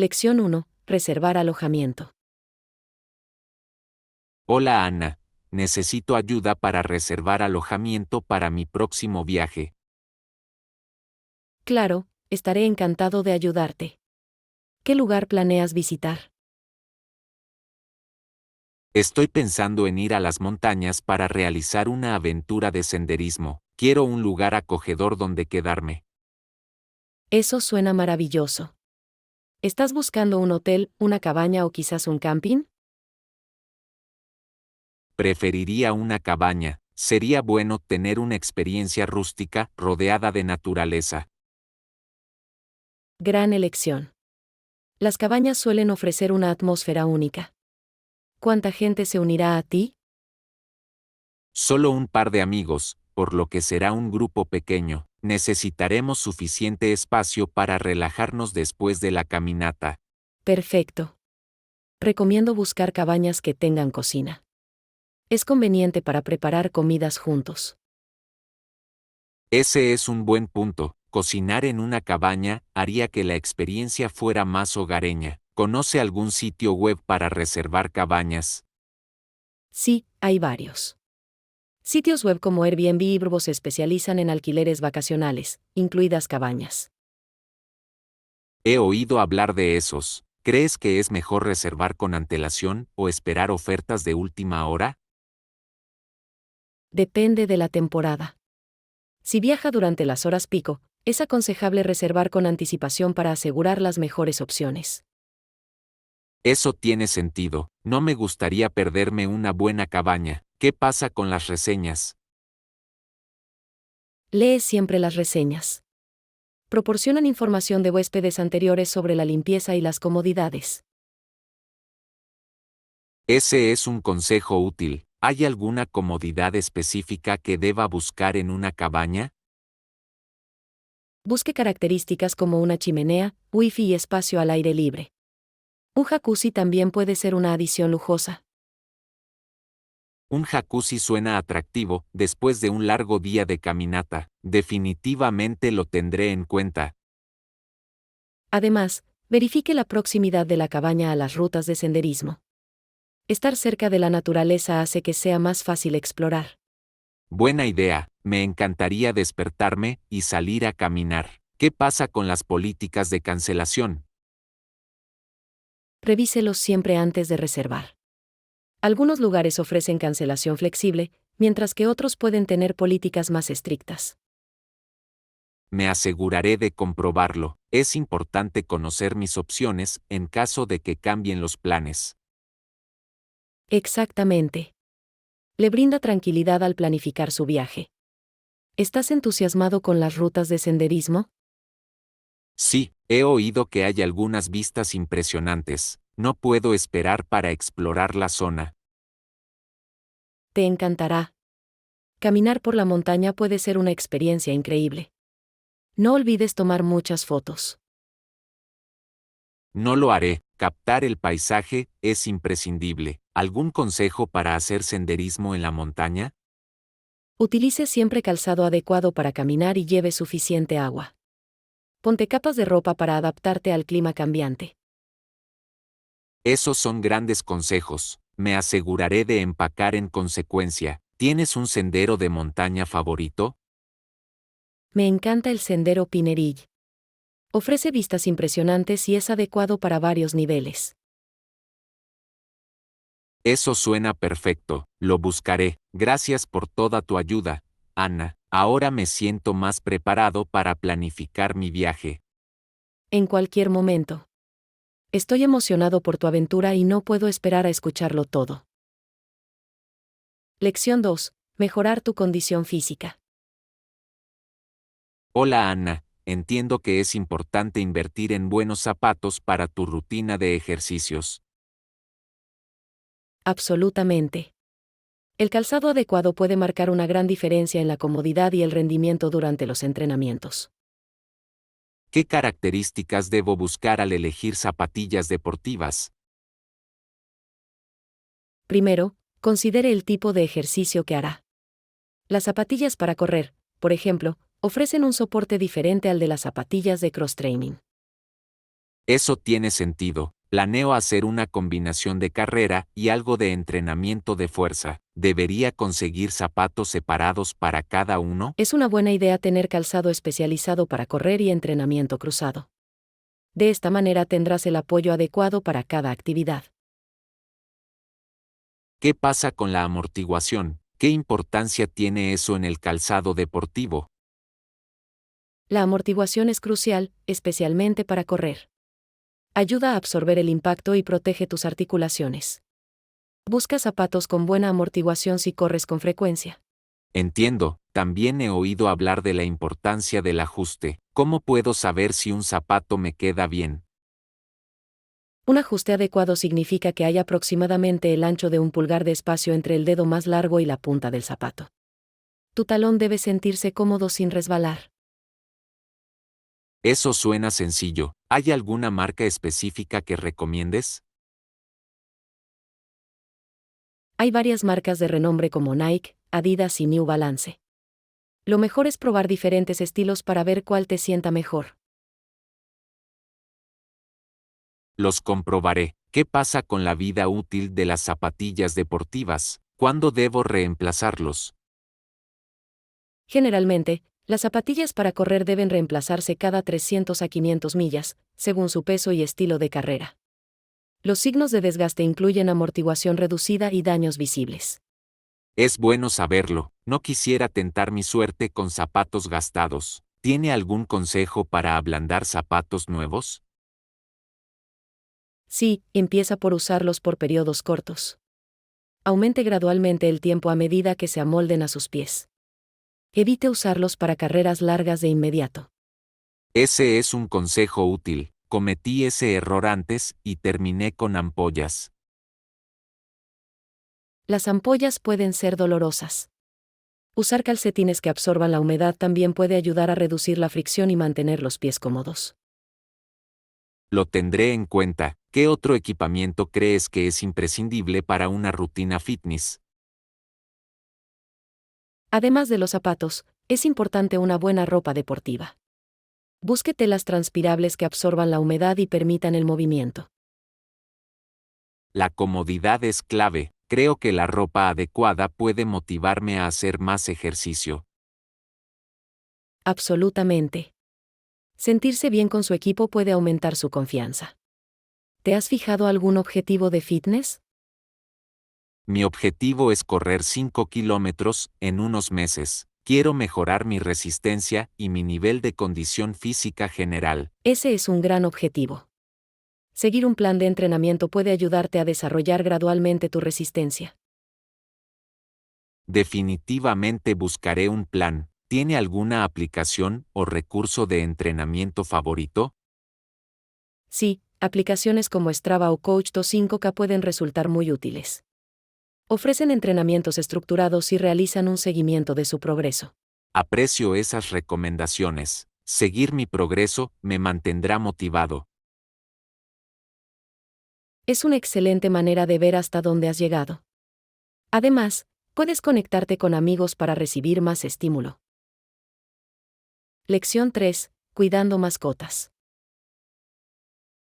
Lección 1. Reservar alojamiento. Hola Ana, necesito ayuda para reservar alojamiento para mi próximo viaje. Claro, estaré encantado de ayudarte. ¿Qué lugar planeas visitar? Estoy pensando en ir a las montañas para realizar una aventura de senderismo. Quiero un lugar acogedor donde quedarme. Eso suena maravilloso. ¿Estás buscando un hotel, una cabaña o quizás un camping? Preferiría una cabaña. Sería bueno tener una experiencia rústica, rodeada de naturaleza. Gran elección. Las cabañas suelen ofrecer una atmósfera única. ¿Cuánta gente se unirá a ti? Solo un par de amigos, por lo que será un grupo pequeño. Necesitaremos suficiente espacio para relajarnos después de la caminata. Perfecto. Recomiendo buscar cabañas que tengan cocina. Es conveniente para preparar comidas juntos. Ese es un buen punto. Cocinar en una cabaña haría que la experiencia fuera más hogareña. ¿Conoce algún sitio web para reservar cabañas? Sí, hay varios. Sitios web como Airbnb y Vrbo se especializan en alquileres vacacionales, incluidas cabañas. He oído hablar de esos. ¿Crees que es mejor reservar con antelación o esperar ofertas de última hora? Depende de la temporada. Si viaja durante las horas pico, es aconsejable reservar con anticipación para asegurar las mejores opciones. Eso tiene sentido. No me gustaría perderme una buena cabaña. ¿Qué pasa con las reseñas? Lee siempre las reseñas. Proporcionan información de huéspedes anteriores sobre la limpieza y las comodidades. Ese es un consejo útil. ¿Hay alguna comodidad específica que deba buscar en una cabaña? Busque características como una chimenea, wifi y espacio al aire libre. Un jacuzzi también puede ser una adición lujosa. Un jacuzzi suena atractivo después de un largo día de caminata. Definitivamente lo tendré en cuenta. Además, verifique la proximidad de la cabaña a las rutas de senderismo. Estar cerca de la naturaleza hace que sea más fácil explorar. Buena idea. Me encantaría despertarme y salir a caminar. ¿Qué pasa con las políticas de cancelación? Revíselos siempre antes de reservar. Algunos lugares ofrecen cancelación flexible, mientras que otros pueden tener políticas más estrictas. Me aseguraré de comprobarlo. Es importante conocer mis opciones en caso de que cambien los planes. Exactamente. Le brinda tranquilidad al planificar su viaje. ¿Estás entusiasmado con las rutas de senderismo? Sí, he oído que hay algunas vistas impresionantes. No puedo esperar para explorar la zona. Te encantará. Caminar por la montaña puede ser una experiencia increíble. No olvides tomar muchas fotos. No lo haré. Captar el paisaje es imprescindible. ¿Algún consejo para hacer senderismo en la montaña? Utilice siempre calzado adecuado para caminar y lleve suficiente agua. Ponte capas de ropa para adaptarte al clima cambiante. Esos son grandes consejos. Me aseguraré de empacar en consecuencia. ¿Tienes un sendero de montaña favorito? Me encanta el sendero Pinerill. Ofrece vistas impresionantes y es adecuado para varios niveles. Eso suena perfecto. Lo buscaré. Gracias por toda tu ayuda, Ana. Ahora me siento más preparado para planificar mi viaje. En cualquier momento. Estoy emocionado por tu aventura y no puedo esperar a escucharlo todo. Lección 2. Mejorar tu condición física. Hola Ana, entiendo que es importante invertir en buenos zapatos para tu rutina de ejercicios. Absolutamente. El calzado adecuado puede marcar una gran diferencia en la comodidad y el rendimiento durante los entrenamientos. ¿Qué características debo buscar al elegir zapatillas deportivas? Primero, considere el tipo de ejercicio que hará. Las zapatillas para correr, por ejemplo, ofrecen un soporte diferente al de las zapatillas de cross-training. Eso tiene sentido. Planeo hacer una combinación de carrera y algo de entrenamiento de fuerza. ¿Debería conseguir zapatos separados para cada uno? Es una buena idea tener calzado especializado para correr y entrenamiento cruzado. De esta manera tendrás el apoyo adecuado para cada actividad. ¿Qué pasa con la amortiguación? ¿Qué importancia tiene eso en el calzado deportivo? La amortiguación es crucial, especialmente para correr. Ayuda a absorber el impacto y protege tus articulaciones. Busca zapatos con buena amortiguación si corres con frecuencia. Entiendo, también he oído hablar de la importancia del ajuste. ¿Cómo puedo saber si un zapato me queda bien? Un ajuste adecuado significa que hay aproximadamente el ancho de un pulgar de espacio entre el dedo más largo y la punta del zapato. Tu talón debe sentirse cómodo sin resbalar. Eso suena sencillo. ¿Hay alguna marca específica que recomiendes? Hay varias marcas de renombre como Nike, Adidas y New Balance. Lo mejor es probar diferentes estilos para ver cuál te sienta mejor. Los comprobaré. ¿Qué pasa con la vida útil de las zapatillas deportivas? ¿Cuándo debo reemplazarlos? Generalmente, las zapatillas para correr deben reemplazarse cada 300 a 500 millas, según su peso y estilo de carrera. Los signos de desgaste incluyen amortiguación reducida y daños visibles. Es bueno saberlo. No quisiera tentar mi suerte con zapatos gastados. ¿Tiene algún consejo para ablandar zapatos nuevos? Sí, empieza por usarlos por periodos cortos. Aumente gradualmente el tiempo a medida que se amolden a sus pies. Evite usarlos para carreras largas de inmediato. Ese es un consejo útil. Cometí ese error antes y terminé con ampollas. Las ampollas pueden ser dolorosas. Usar calcetines que absorban la humedad también puede ayudar a reducir la fricción y mantener los pies cómodos. Lo tendré en cuenta. ¿Qué otro equipamiento crees que es imprescindible para una rutina fitness? Además de los zapatos, es importante una buena ropa deportiva. Busque telas transpirables que absorban la humedad y permitan el movimiento. La comodidad es clave. Creo que la ropa adecuada puede motivarme a hacer más ejercicio. Absolutamente. Sentirse bien con su equipo puede aumentar su confianza. ¿Te has fijado algún objetivo de fitness? Mi objetivo es correr 5 kilómetros en unos meses. Quiero mejorar mi resistencia y mi nivel de condición física general. Ese es un gran objetivo. Seguir un plan de entrenamiento puede ayudarte a desarrollar gradualmente tu resistencia. Definitivamente buscaré un plan. ¿Tiene alguna aplicación o recurso de entrenamiento favorito? Sí, aplicaciones como Strava o Coach25K pueden resultar muy útiles. Ofrecen entrenamientos estructurados y realizan un seguimiento de su progreso. Aprecio esas recomendaciones. Seguir mi progreso me mantendrá motivado. Es una excelente manera de ver hasta dónde has llegado. Además, puedes conectarte con amigos para recibir más estímulo. Lección 3. Cuidando mascotas.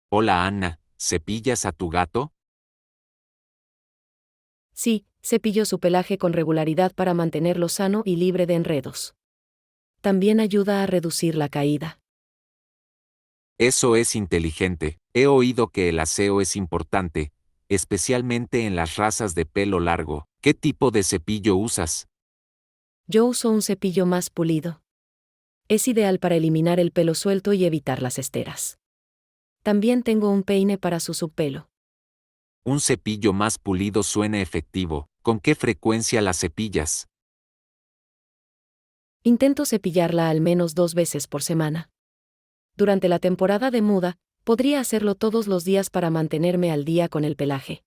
Hola Anna, ¿cepillas a tu gato? Sí, cepillo su pelaje con regularidad para mantenerlo sano y libre de enredos. También ayuda a reducir la caída. Eso es inteligente. He oído que el aseo es importante, especialmente en las razas de pelo largo. ¿Qué tipo de cepillo usas? Yo uso un cepillo más pulido. Es ideal para eliminar el pelo suelto y evitar las esteras. También tengo un peine para su subpelo. Un cepillo más pulido suena efectivo. ¿Con qué frecuencia la cepillas? Intento cepillarla al menos 2 veces por semana. Durante la temporada de muda, podría hacerlo todos los días para mantenerme al día con el pelaje.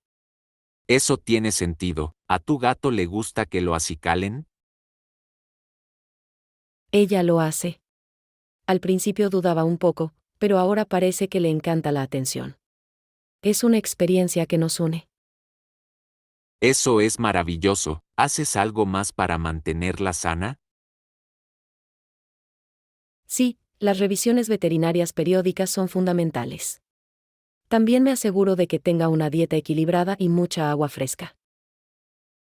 Eso tiene sentido. ¿A tu gato le gusta que lo acicalen? Ella lo hace. Al principio dudaba un poco, pero ahora parece que le encanta la atención. Es una experiencia que nos une. Eso es maravilloso. ¿Haces algo más para mantenerla sana? Sí, las revisiones veterinarias periódicas son fundamentales. También me aseguro de que tenga una dieta equilibrada y mucha agua fresca.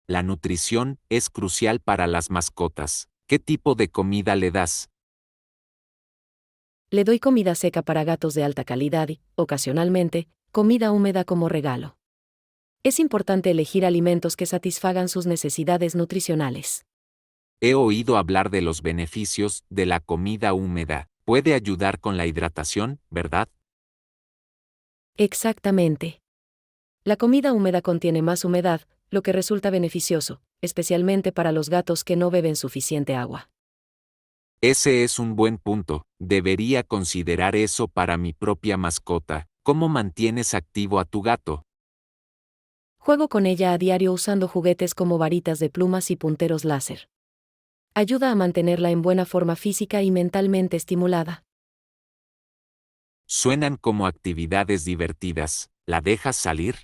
La nutrición es crucial para las mascotas. ¿Qué tipo de comida le das? Le doy comida seca para gatos de alta calidad y, ocasionalmente, comida húmeda como regalo. Es importante elegir alimentos que satisfagan sus necesidades nutricionales. He oído hablar de los beneficios de la comida húmeda. Puede ayudar con la hidratación, ¿verdad? Exactamente. La comida húmeda contiene más humedad, lo que resulta beneficioso, especialmente para los gatos que no beben suficiente agua. Ese es un buen punto. Debería considerar eso para mi propia mascota. ¿Cómo mantienes activo a tu gato? Juego con ella a diario usando juguetes como varitas de plumas y punteros láser. Ayuda a mantenerla en buena forma física y mentalmente estimulada. Suenan como actividades divertidas. ¿La dejas salir?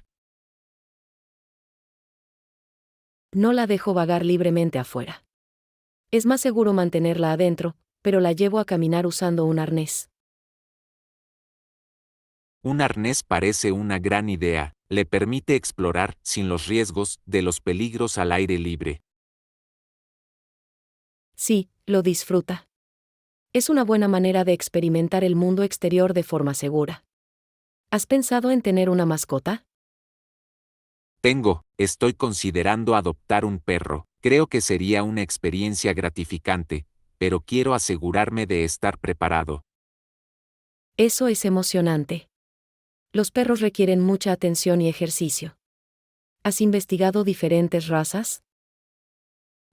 No la dejo vagar libremente afuera. Es más seguro mantenerla adentro, pero la llevo a caminar usando un arnés. Un arnés parece una gran idea. Le permite explorar, sin los riesgos, de los peligros al aire libre. Sí, lo disfruta. Es una buena manera de experimentar el mundo exterior de forma segura. ¿Has pensado en tener una mascota? Estoy considerando adoptar un perro. Creo que sería una experiencia gratificante, pero quiero asegurarme de estar preparado. Eso es emocionante. Los perros requieren mucha atención y ejercicio. ¿Has investigado diferentes razas?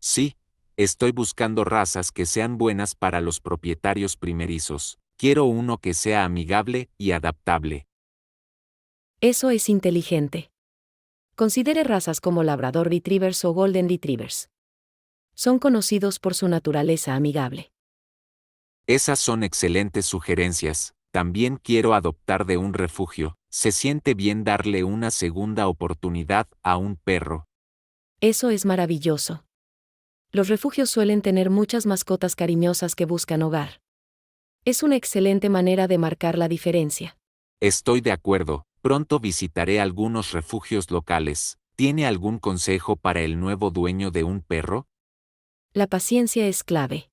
Sí, estoy buscando razas que sean buenas para los propietarios primerizos. Quiero uno que sea amigable y adaptable. Eso es inteligente. Considere razas como Labrador Retrievers o Golden Retrievers. Son conocidos por su naturaleza amigable. Esas son excelentes sugerencias. También quiero adoptar de un refugio. Se siente bien darle una segunda oportunidad a un perro. Eso es maravilloso. Los refugios suelen tener muchas mascotas cariñosas que buscan hogar. Es una excelente manera de marcar la diferencia. Estoy de acuerdo. Pronto visitaré algunos refugios locales. ¿Tiene algún consejo para el nuevo dueño de un perro? La paciencia es clave.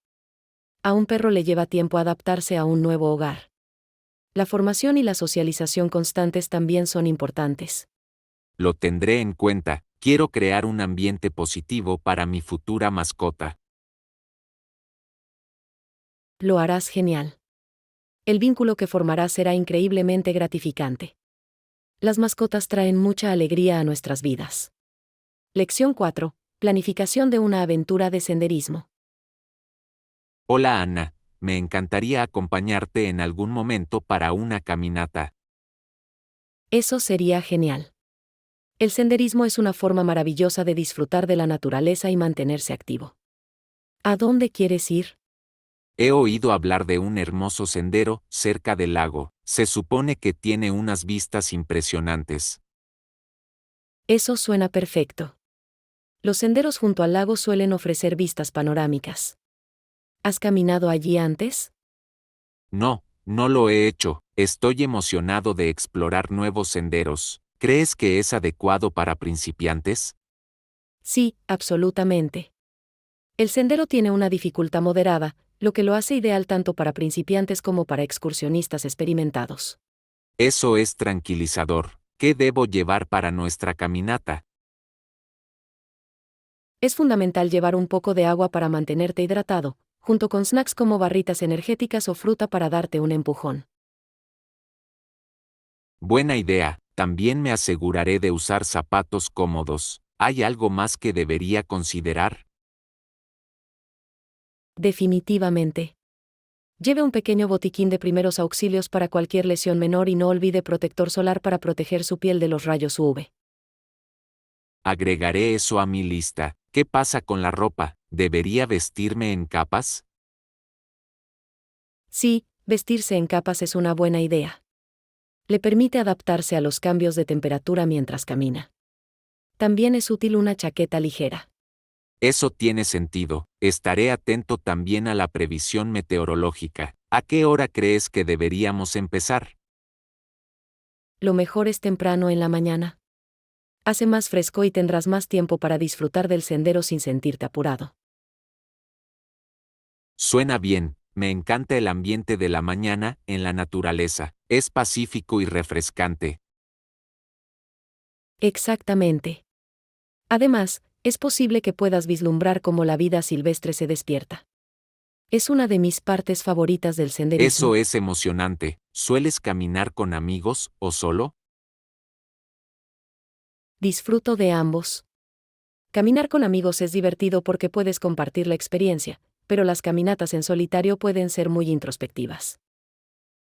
A un perro le lleva tiempo adaptarse a un nuevo hogar. La formación y la socialización constantes también son importantes. Lo tendré en cuenta. Quiero crear un ambiente positivo para mi futura mascota. Lo harás genial. El vínculo que formarás será increíblemente gratificante. Las mascotas traen mucha alegría a nuestras vidas. Lección 4. Planificación de una aventura de senderismo. Hola Ana, me encantaría acompañarte en algún momento para una caminata. Eso sería genial. El senderismo es una forma maravillosa de disfrutar de la naturaleza y mantenerse activo. ¿A dónde quieres ir? He oído hablar de un hermoso sendero cerca del lago. Se supone que tiene unas vistas impresionantes. Eso suena perfecto. Los senderos junto al lago suelen ofrecer vistas panorámicas. ¿Has caminado allí antes? No, no lo he hecho. Estoy emocionado de explorar nuevos senderos. ¿Crees que es adecuado para principiantes? Sí, absolutamente. El sendero tiene una dificultad moderada, lo que lo hace ideal tanto para principiantes como para excursionistas experimentados. Eso es tranquilizador. ¿Qué debo llevar para nuestra caminata? Es fundamental llevar un poco de agua para mantenerte hidratado, junto con snacks como barritas energéticas o fruta para darte un empujón. Buena idea. También me aseguraré de usar zapatos cómodos. ¿Hay algo más que debería considerar? Definitivamente. Lleve un pequeño botiquín de primeros auxilios para cualquier lesión menor y no olvide protector solar para proteger su piel de los rayos UV. Agregaré eso a mi lista. ¿Qué pasa con la ropa? ¿Debería vestirme en capas? Sí, vestirse en capas es una buena idea. Le permite adaptarse a los cambios de temperatura mientras camina. También es útil una chaqueta ligera. Eso tiene sentido. Estaré atento también a la previsión meteorológica. ¿A qué hora crees que deberíamos empezar? lo mejor es temprano en la mañana. Hace más fresco y tendrás más tiempo para disfrutar del sendero sin sentirte apurado. Suena bien, me encanta el ambiente de la mañana en la naturaleza, es pacífico y refrescante. Exactamente. Además, es posible que puedas vislumbrar cómo la vida silvestre se despierta. Es una de mis partes favoritas del senderismo. Eso es emocionante. ¿Sueles caminar con amigos o solo? Disfruto de ambos. Caminar con amigos es divertido porque puedes compartir la experiencia, pero las caminatas en solitario pueden ser muy introspectivas.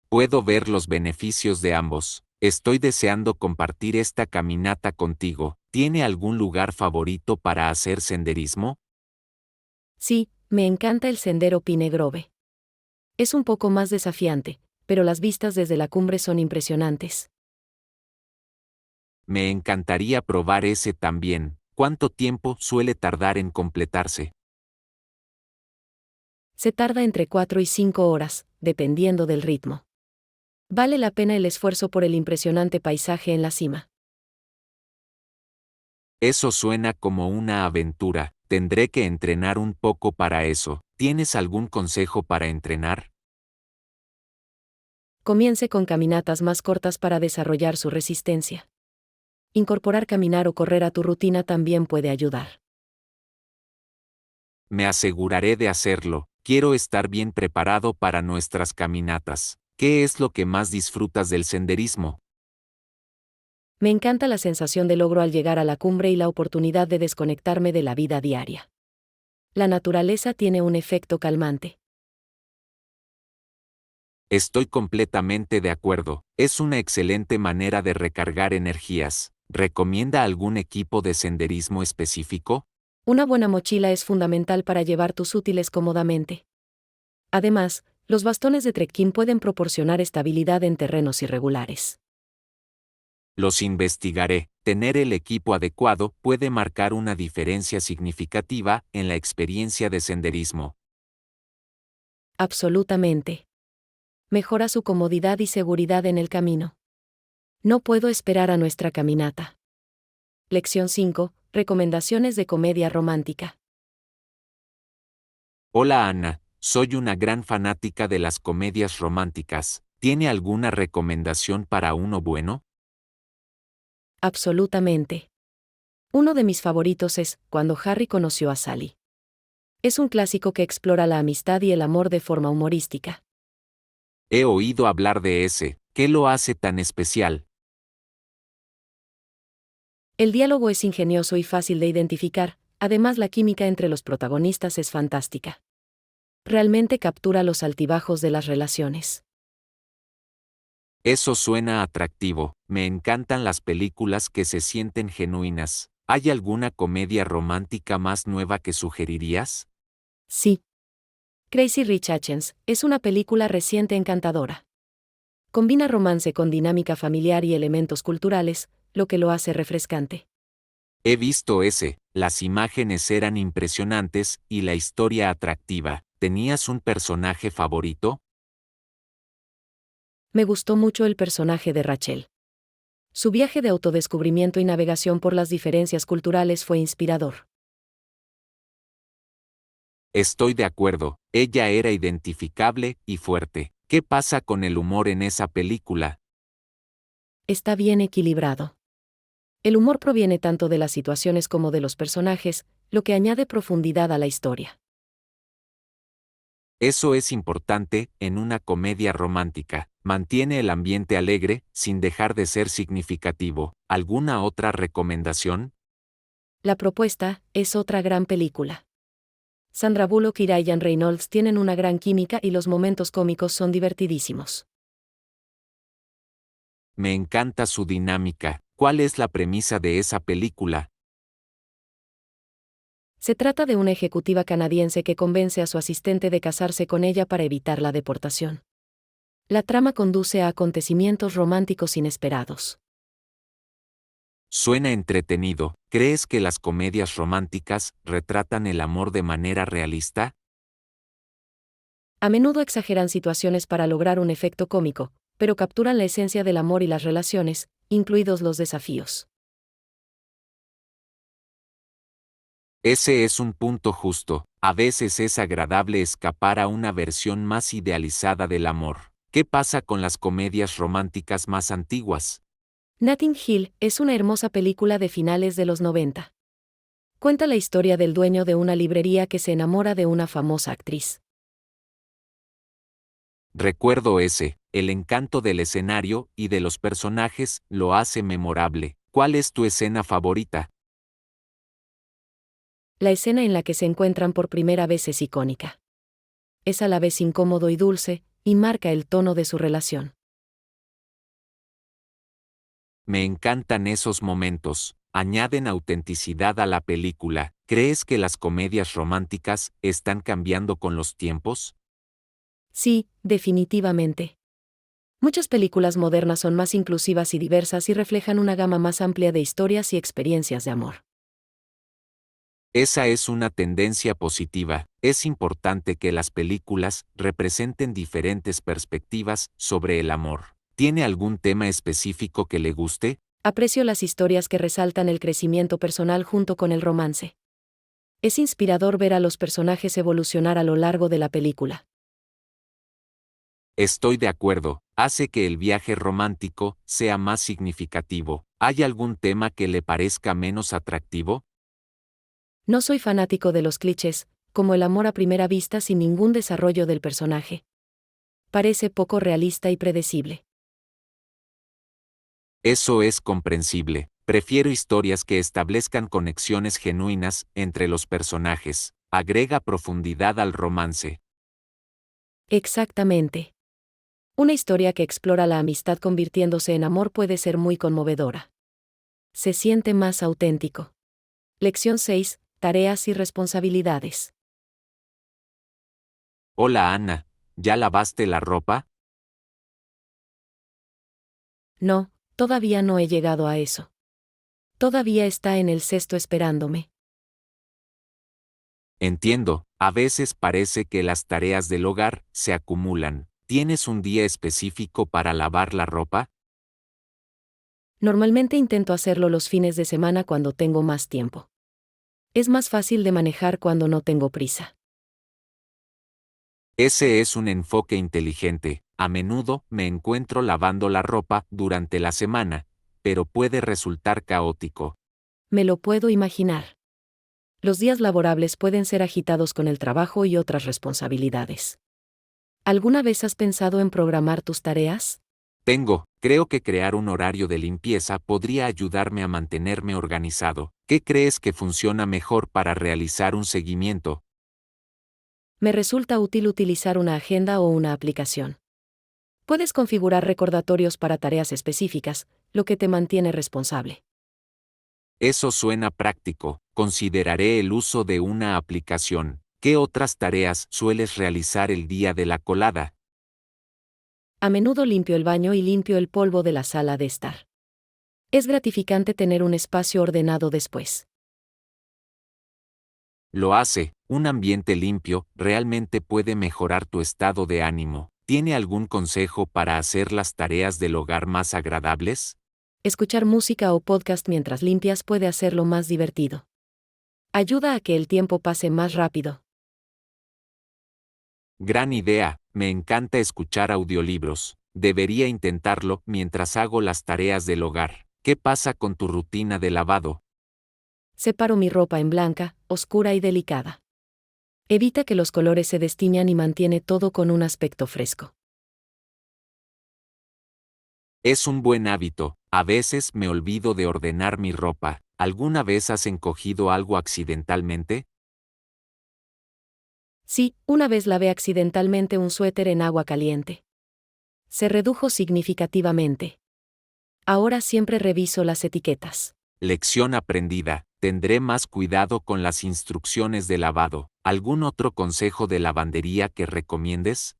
Puedo ver los beneficios de ambos. Estoy deseando compartir esta caminata contigo. ¿Tiene algún lugar favorito para hacer senderismo? Sí, me encanta el sendero Pine Grove. Es un poco más desafiante, pero las vistas desde la cumbre son impresionantes. Me encantaría probar ese también. ¿Cuánto tiempo suele tardar en completarse? Se tarda entre 4 y 5 horas, dependiendo del ritmo. Vale la pena el esfuerzo por el impresionante paisaje en la cima. Eso suena como una aventura. Tendré que entrenar un poco para eso. ¿Tienes algún consejo para entrenar? Comience con caminatas más cortas para desarrollar su resistencia. Incorporar caminar o correr a tu rutina también puede ayudar. Me aseguraré de hacerlo. Quiero estar bien preparado para nuestras caminatas. ¿Qué es lo que más disfrutas del senderismo? Me encanta la sensación de logro al llegar a la cumbre y la oportunidad de desconectarme de la vida diaria. La naturaleza tiene un efecto calmante. Estoy completamente de acuerdo. Es una excelente manera de recargar energías. ¿Recomienda algún equipo de senderismo específico? Una buena mochila es fundamental para llevar tus útiles cómodamente. Además, los bastones de trekking pueden proporcionar estabilidad en terrenos irregulares. Los investigaré. Tener el equipo adecuado puede marcar una diferencia significativa en la experiencia de senderismo. Absolutamente. Mejora su comodidad y seguridad en el camino. No puedo esperar a nuestra caminata. Lección 5. Recomendaciones de comedia romántica. Hola Ana, soy una gran fanática de las comedias románticas. ¿Tiene alguna recomendación para uno bueno? Absolutamente. Uno de mis favoritos es Cuando Harry conoció a Sally. Es un clásico que explora la amistad y el amor de forma humorística. He oído hablar de ese. ¿Qué lo hace tan especial? El diálogo es ingenioso y fácil de identificar, además la química entre los protagonistas es fantástica. Realmente captura los altibajos de las relaciones. Eso suena atractivo. Me encantan las películas que se sienten genuinas. ¿Hay alguna comedia romántica más nueva que sugerirías? Sí. Crazy Rich Asians es una película reciente encantadora. Combina romance con dinámica familiar y elementos culturales, lo que lo hace refrescante. He visto ese. Las imágenes eran impresionantes y la historia atractiva. ¿Tenías un personaje favorito? Me gustó mucho el personaje de Rachel. Su viaje de autodescubrimiento y navegación por las diferencias culturales fue inspirador. Estoy de acuerdo. Ella era identificable y fuerte. ¿Qué pasa con el humor en esa película? Está bien equilibrado. El humor proviene tanto de las situaciones como de los personajes, lo que añade profundidad a la historia. Eso es importante en una comedia romántica. Mantiene el ambiente alegre, sin dejar de ser significativo. ¿Alguna otra recomendación? La propuesta es otra gran película. Sandra Bullock y Ryan Reynolds tienen una gran química y los momentos cómicos son divertidísimos. Me encanta su dinámica. ¿Cuál es la premisa de esa película? Se trata de una ejecutiva canadiense que convence a su asistente de casarse con ella para evitar la deportación. La trama conduce a acontecimientos románticos inesperados. Suena entretenido. ¿Crees que las comedias románticas retratan el amor de manera realista? A menudo exageran situaciones para lograr un efecto cómico, pero capturan la esencia del amor y las relaciones, incluidos los desafíos. Ese es un punto justo. A veces es agradable escapar a una versión más idealizada del amor. ¿Qué pasa con las comedias románticas más antiguas? Notting Hill es una hermosa película de finales de los 90. Cuenta la historia del dueño de una librería que se enamora de una famosa actriz. Recuerdo ese, el encanto del escenario y de los personajes lo hace memorable. ¿Cuál es tu escena favorita? La escena en la que se encuentran por primera vez es icónica. Es a la vez incómodo y dulce, y marca el tono de su relación. Me encantan esos momentos, añaden autenticidad a la película. ¿Crees que las comedias románticas están cambiando con los tiempos? Sí, definitivamente. Muchas películas modernas son más inclusivas y diversas y reflejan una gama más amplia de historias y experiencias de amor. Esa es una tendencia positiva. Es importante que las películas representen diferentes perspectivas sobre el amor. ¿Tiene algún tema específico que le guste? Aprecio las historias que resaltan el crecimiento personal junto con el romance. Es inspirador ver a los personajes evolucionar a lo largo de la película. Estoy de acuerdo, hace que el viaje romántico sea más significativo. ¿Hay algún tema que le parezca menos atractivo? No soy fanático de los clichés, como el amor a primera vista sin ningún desarrollo del personaje. Parece poco realista y predecible. Eso es comprensible. Prefiero historias que establezcan conexiones genuinas entre los personajes. Agrega profundidad al romance. Exactamente. Una historia que explora la amistad convirtiéndose en amor puede ser muy conmovedora. Se siente más auténtico. Lección 6. Tareas y responsabilidades. Hola Ana, ¿ya lavaste la ropa? No, todavía no he llegado a eso. Todavía está en el cesto esperándome. Entiendo, a veces parece que las tareas del hogar se acumulan. ¿Tienes un día específico para lavar la ropa? Normalmente intento hacerlo los fines de semana cuando tengo más tiempo. Es más fácil de manejar cuando no tengo prisa. Ese es un enfoque inteligente. A menudo me encuentro lavando la ropa durante la semana, pero puede resultar caótico. Me lo puedo imaginar. Los días laborables pueden ser agitados con el trabajo y otras responsabilidades. ¿Alguna vez has pensado en programar tus tareas? Creo que crear un horario de limpieza podría ayudarme a mantenerme organizado. ¿Qué crees que funciona mejor para realizar un seguimiento? Me resulta útil utilizar una agenda o una aplicación. Puedes configurar recordatorios para tareas específicas, lo que te mantiene responsable. Eso suena práctico. Consideraré el uso de una aplicación. ¿Qué otras tareas sueles realizar el día de la colada? A menudo limpio el baño y limpio el polvo de la sala de estar. Es gratificante tener un espacio ordenado después. Lo hace, un ambiente limpio realmente puede mejorar tu estado de ánimo. ¿Tiene algún consejo para hacer las tareas del hogar más agradables? Escuchar música o podcast mientras limpias puede hacerlo más divertido. Ayuda a que el tiempo pase más rápido. Gran idea, me encanta escuchar audiolibros. Debería intentarlo mientras hago las tareas del hogar. ¿Qué pasa con tu rutina de lavado? Separo mi ropa en blanca, oscura y delicada. Evita que los colores se destiñan y mantiene todo con un aspecto fresco. Es un buen hábito. A veces me olvido de ordenar mi ropa. ¿Alguna vez has encogido algo accidentalmente? Sí, una vez lavé accidentalmente un suéter en agua caliente. Se redujo significativamente. Ahora siempre reviso las etiquetas. Lección aprendida. Tendré más cuidado con las instrucciones de lavado. ¿Algún otro consejo de lavandería que recomiendes?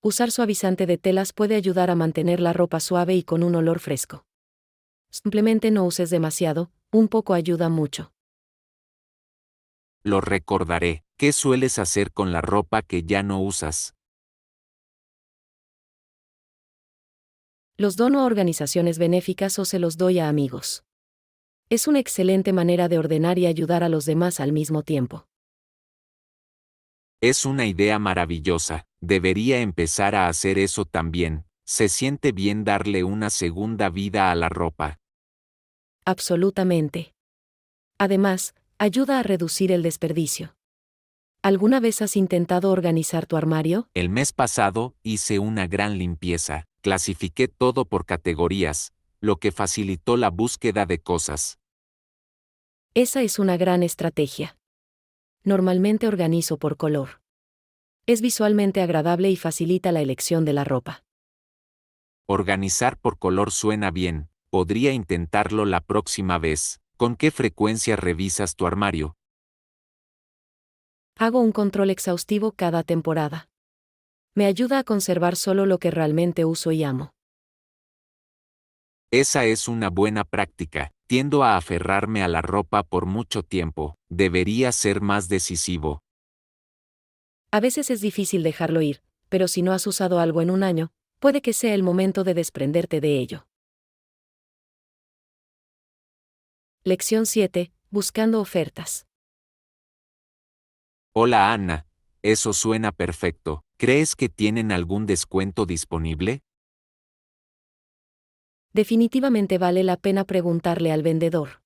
Usar suavizante de telas puede ayudar a mantener la ropa suave y con un olor fresco. Simplemente no uses demasiado, un poco ayuda mucho. Lo recordaré. ¿Qué sueles hacer con la ropa que ya no usas? Los dono a organizaciones benéficas o se los doy a amigos. Es una excelente manera de ordenar y ayudar a los demás al mismo tiempo. Es una idea maravillosa, debería empezar a hacer eso también. Se siente bien darle una segunda vida a la ropa. Absolutamente. Además, ayuda a reducir el desperdicio. ¿Alguna vez has intentado organizar tu armario? El mes pasado hice una gran limpieza, clasifiqué todo por categorías, lo que facilitó la búsqueda de cosas. Esa es una gran estrategia. Normalmente organizo por color. Es visualmente agradable y facilita la elección de la ropa. Organizar por color suena bien, podría intentarlo la próxima vez. ¿Con qué frecuencia revisas tu armario? Hago un control exhaustivo cada temporada. Me ayuda a conservar solo lo que realmente uso y amo. Esa es una buena práctica. Tiendo a aferrarme a la ropa por mucho tiempo. Debería ser más decisivo. A veces es difícil dejarlo ir, pero si no has usado algo en un año, puede que sea el momento de desprenderte de ello. Lección 7. Buscando ofertas. Hola Ana, eso suena perfecto. ¿Crees que tienen algún descuento disponible? Definitivamente vale la pena preguntarle al vendedor.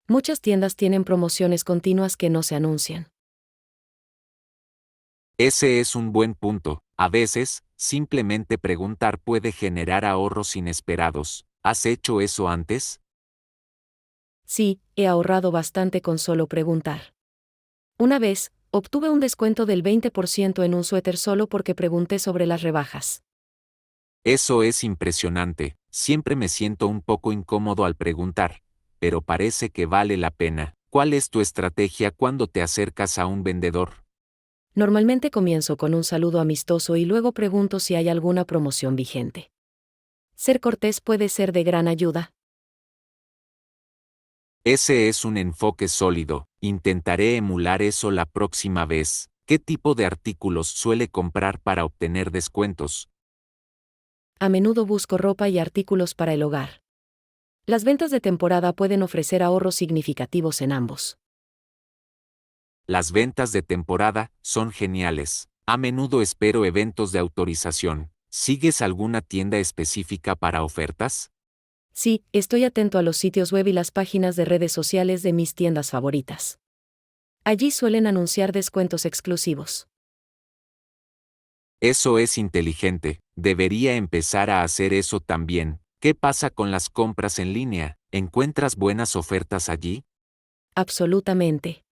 Muchas tiendas tienen promociones continuas que no se anuncian. Ese es un buen punto. A veces, simplemente preguntar puede generar ahorros inesperados. ¿Has hecho eso antes? Sí, he ahorrado bastante con solo preguntar. Una vez, obtuve un descuento del 20% en un suéter solo porque pregunté sobre las rebajas. Eso es impresionante. Siempre me siento un poco incómodo al preguntar, pero parece que vale la pena. ¿Cuál es tu estrategia cuando te acercas a un vendedor? Normalmente comienzo con un saludo amistoso y luego pregunto si hay alguna promoción vigente. Ser cortés puede ser de gran ayuda. Ese es un enfoque sólido. Intentaré emular eso la próxima vez. ¿Qué tipo de artículos suele comprar para obtener descuentos? A menudo busco ropa y artículos para el hogar. Las ventas de temporada pueden ofrecer ahorros significativos en ambos. Las ventas de temporada son geniales. A menudo espero eventos de autorización. ¿Sigues alguna tienda específica para ofertas? Sí, estoy atento a los sitios web y las páginas de redes sociales de mis tiendas favoritas. Allí suelen anunciar descuentos exclusivos. Eso es inteligente. Debería empezar a hacer eso también. ¿Qué pasa con las compras en línea? ¿Encuentras buenas ofertas allí? Absolutamente.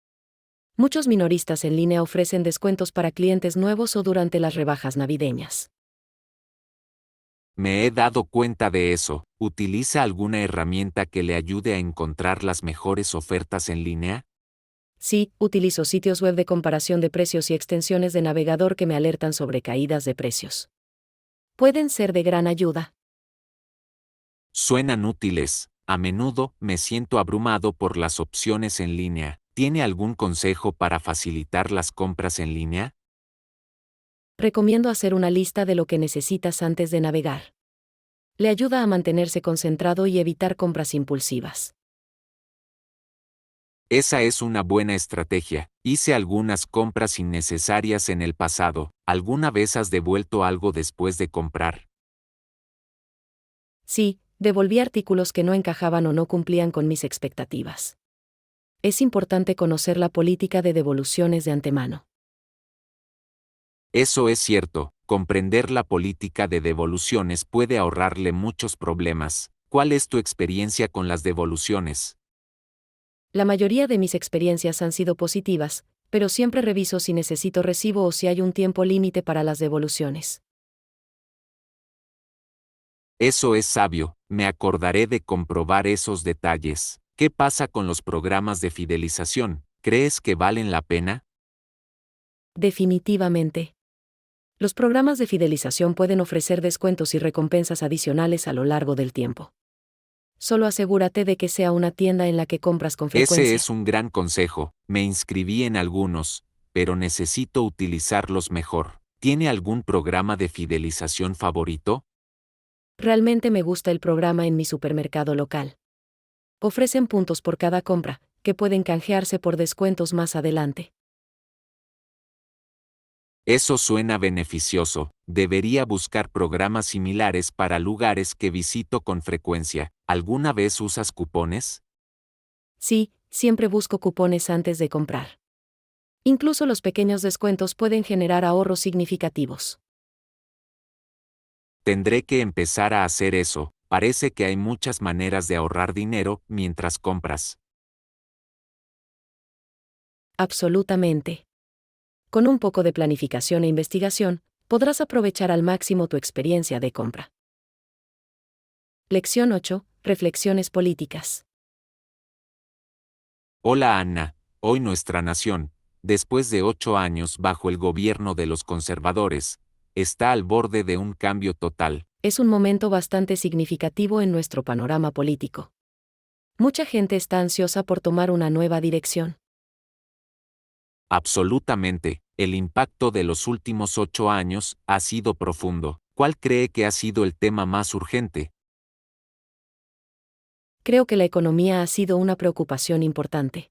Muchos minoristas en línea ofrecen descuentos para clientes nuevos o durante las rebajas navideñas. Me he dado cuenta de eso. ¿Utiliza alguna herramienta que le ayude a encontrar las mejores ofertas en línea? Sí, utilizo sitios web de comparación de precios y extensiones de navegador que me alertan sobre caídas de precios. Pueden ser de gran ayuda. Suenan útiles. A menudo me siento abrumado por las opciones en línea. ¿Tiene algún consejo para facilitar las compras en línea? Recomiendo hacer una lista de lo que necesitas antes de navegar. Le ayuda a mantenerse concentrado y evitar compras impulsivas. Esa es una buena estrategia. Hice algunas compras innecesarias en el pasado. ¿Alguna vez has devuelto algo después de comprar? Sí, devolví artículos que no encajaban o no cumplían con mis expectativas. Es importante conocer la política de devoluciones de antemano. Eso es cierto. Comprender la política de devoluciones puede ahorrarle muchos problemas. ¿Cuál es tu experiencia con las devoluciones? La mayoría de mis experiencias han sido positivas, pero siempre reviso si necesito recibo o si hay un tiempo límite para las devoluciones. Eso es sabio. Me acordaré de comprobar esos detalles. ¿Qué pasa con los programas de fidelización? ¿Crees que valen la pena? Definitivamente. Los programas de fidelización pueden ofrecer descuentos y recompensas adicionales a lo largo del tiempo. Solo asegúrate de que sea una tienda en la que compras con Ese frecuencia. es un gran consejo. Me inscribí en algunos, pero necesito utilizarlos mejor. ¿Tiene algún programa de fidelización favorito? Realmente me gusta el programa en mi supermercado local. Ofrecen puntos por cada compra, que pueden canjearse por descuentos más adelante. Eso suena beneficioso. Debería buscar programas similares para lugares que visito con frecuencia. ¿Alguna vez usas cupones? Sí, siempre busco cupones antes de comprar. Incluso los pequeños descuentos pueden generar ahorros significativos. Tendré que empezar a hacer eso. Parece que hay muchas maneras de ahorrar dinero mientras compras. Absolutamente. Con un poco de planificación e investigación, podrás aprovechar al máximo tu experiencia de compra. Lección 8. Reflexiones políticas. Hola Anna, hoy nuestra nación, después de 8 años bajo el gobierno de los conservadores, está al borde de un cambio total. Es un momento bastante significativo en nuestro panorama político. Mucha gente está ansiosa por tomar una nueva dirección. Absolutamente, el impacto de los últimos 8 años ha sido profundo. ¿Cuál cree que ha sido el tema más urgente? Creo que la economía ha sido una preocupación importante.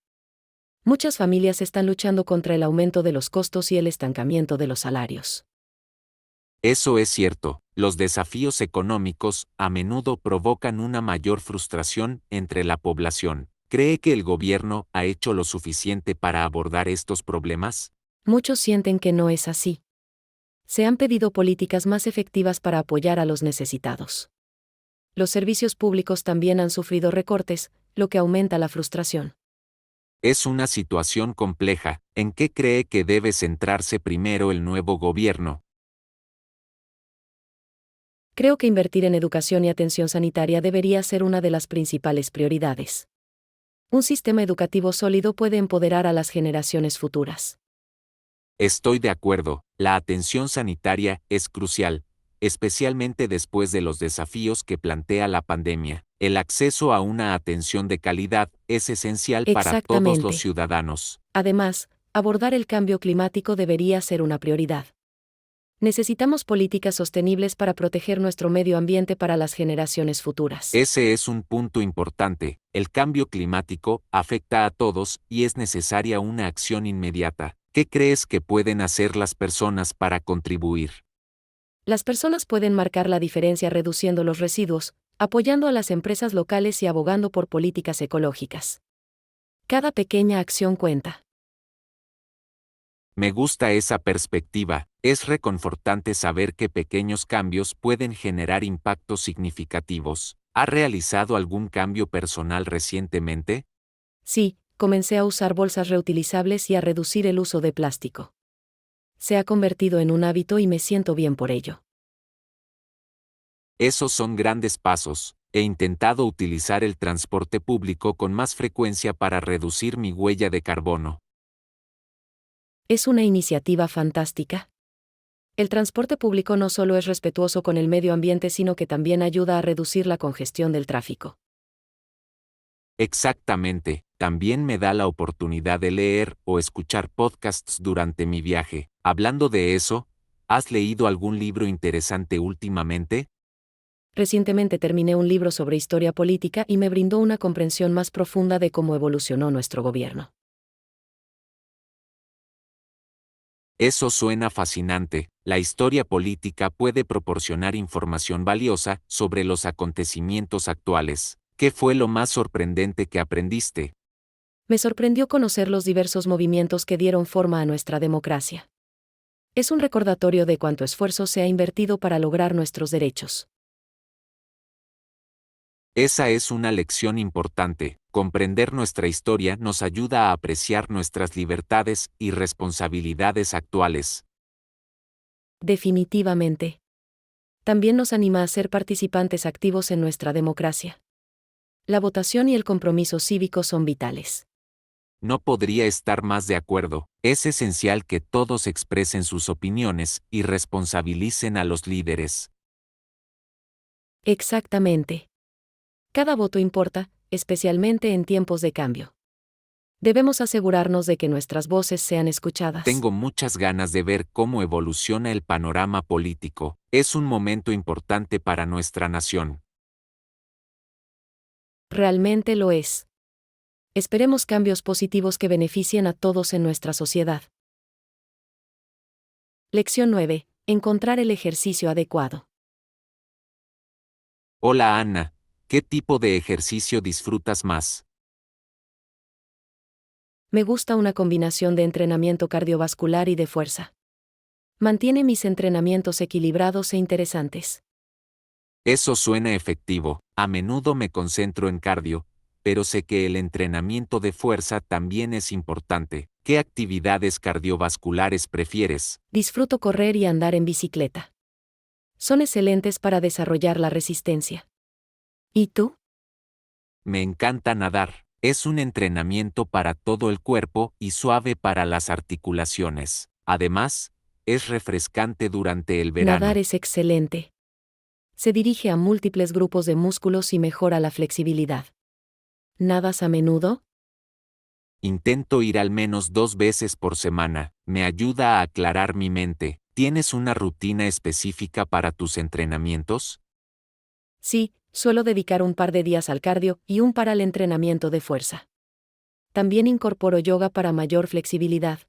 Muchas familias están luchando contra el aumento de los costos y el estancamiento de los salarios. Eso es cierto, los desafíos económicos a menudo provocan una mayor frustración entre la población. ¿Cree que el gobierno ha hecho lo suficiente para abordar estos problemas? Muchos sienten que no es así. Se han pedido políticas más efectivas para apoyar a los necesitados. Los servicios públicos también han sufrido recortes, lo que aumenta la frustración. Es una situación compleja. ¿En qué cree que debe centrarse primero el nuevo gobierno? Creo que invertir en educación y atención sanitaria debería ser una de las principales prioridades. Un sistema educativo sólido puede empoderar a las generaciones futuras. Estoy de acuerdo, la atención sanitaria es crucial, especialmente después de los desafíos que plantea la pandemia. El acceso a una atención de calidad es esencial para todos los Exactamente. ciudadanos. Además, abordar el cambio climático debería ser una prioridad. Necesitamos políticas sostenibles para proteger nuestro medio ambiente para las generaciones futuras. Ese es un punto importante. El cambio climático afecta a todos y es necesaria una acción inmediata. ¿Qué crees que pueden hacer las personas para contribuir? Las personas pueden marcar la diferencia reduciendo los residuos, apoyando a las empresas locales y abogando por políticas ecológicas. Cada pequeña acción cuenta. Me gusta esa perspectiva. Es reconfortante saber que pequeños cambios pueden generar impactos significativos. ¿Ha realizado algún cambio personal recientemente? Sí, comencé a usar bolsas reutilizables y a reducir el uso de plástico. Se ha convertido en un hábito y me siento bien por ello. Esos son grandes pasos. He intentado utilizar el transporte público con más frecuencia para reducir mi huella de carbono. Es una iniciativa fantástica. El transporte público no solo es respetuoso con el medio ambiente, sino que también ayuda a reducir la congestión del tráfico. Exactamente, también me da la oportunidad de leer o escuchar podcasts durante mi viaje. Hablando de eso, ¿has leído algún libro interesante últimamente? Recientemente terminé un libro sobre historia política y me brindó una comprensión más profunda de cómo evolucionó nuestro gobierno. Eso suena fascinante. La historia política puede proporcionar información valiosa sobre los acontecimientos actuales. ¿Qué fue lo más sorprendente que aprendiste? Me sorprendió conocer los diversos movimientos que dieron forma a nuestra democracia. Es un recordatorio de cuánto esfuerzo se ha invertido para lograr nuestros derechos. Esa es una lección importante. Comprender nuestra historia nos ayuda a apreciar nuestras libertades y responsabilidades actuales. Definitivamente. También nos anima a ser participantes activos en nuestra democracia. La votación y el compromiso cívico son vitales. No podría estar más de acuerdo. Es esencial que todos expresen sus opiniones y responsabilicen a los líderes. Exactamente. Cada voto importa, especialmente en tiempos de cambio. Debemos asegurarnos de que nuestras voces sean escuchadas. Tengo muchas ganas de ver cómo evoluciona el panorama político. Es un momento importante para nuestra nación. Realmente lo es. Esperemos cambios positivos que beneficien a todos en nuestra sociedad. Lección 9. Encontrar el ejercicio adecuado. Hola Ana, ¿qué tipo de ejercicio disfrutas más? Me gusta una combinación de entrenamiento cardiovascular y de fuerza. Mantiene mis entrenamientos equilibrados e interesantes. Eso suena efectivo. A menudo me concentro en cardio, pero sé que el entrenamiento de fuerza también es importante. ¿Qué actividades cardiovasculares prefieres? Disfruto correr y andar en bicicleta. Son excelentes para desarrollar la resistencia. ¿Y tú? Me encanta nadar. Es un entrenamiento para todo el cuerpo y suave para las articulaciones. Además, es refrescante durante el verano. Nadar es excelente. Se dirige a múltiples grupos de músculos y mejora la flexibilidad. ¿Nadas a menudo? Intento ir al menos 2 veces por semana. Me ayuda a aclarar mi mente. ¿Tienes una rutina específica para tus entrenamientos? Sí, suelo dedicar un par de días al cardio y un para el entrenamiento de fuerza. También incorporo yoga para mayor flexibilidad.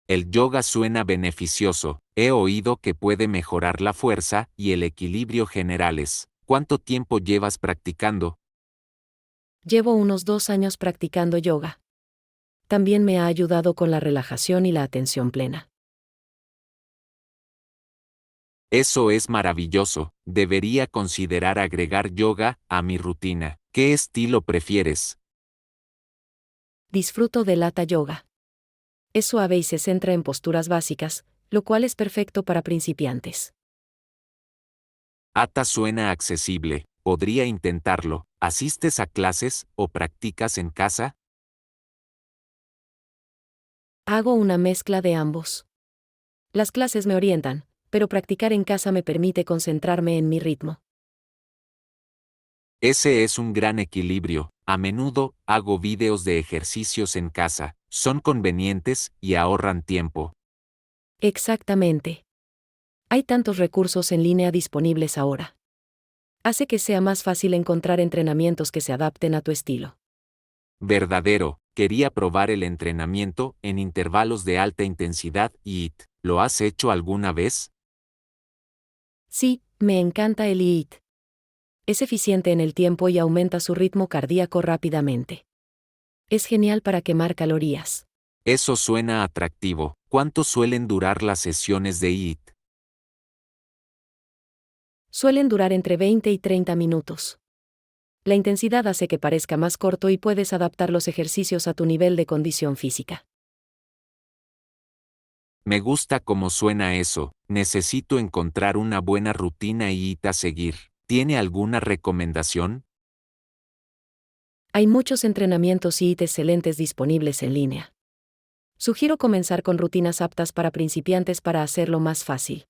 El yoga suena beneficioso. He oído que puede mejorar la fuerza y el equilibrio generales. ¿Cuánto tiempo llevas practicando? Llevo unos 2 años practicando yoga. También me ha ayudado con la relajación y la atención plena. Eso es maravilloso. Debería considerar agregar yoga a mi rutina. ¿Qué estilo prefieres? Disfruto del Hatha Yoga. Es suave y se centra en posturas básicas, lo cual es perfecto para principiantes. Hatha suena accesible. Podría intentarlo. ¿Asistes a clases o practicas en casa? Hago una mezcla de ambos. Las clases me orientan, pero practicar en casa me permite concentrarme en mi ritmo. Ese es un gran equilibrio. A menudo hago videos de ejercicios en casa. Son convenientes y ahorran tiempo. Exactamente. Hay tantos recursos en línea disponibles ahora. Hace que sea más fácil encontrar entrenamientos que se adapten a tu estilo. Verdadero. Quería probar el entrenamiento en intervalos de alta intensidad y ¿lo has hecho alguna vez? Sí, me encanta el HIIT. Es eficiente en el tiempo y aumenta su ritmo cardíaco rápidamente. Es genial para quemar calorías. Eso suena atractivo. ¿Cuánto suelen durar las sesiones de IT? Suelen durar entre 20 y 30 minutos. La intensidad hace que parezca más corto y puedes adaptar los ejercicios a tu nivel de condición física. Me gusta cómo suena eso. Necesito encontrar una buena rutina y IT a seguir. ¿Tiene alguna recomendación? Hay muchos entrenamientos HIIT excelentes disponibles en línea. Sugiero comenzar con rutinas aptas para principiantes para hacerlo más fácil.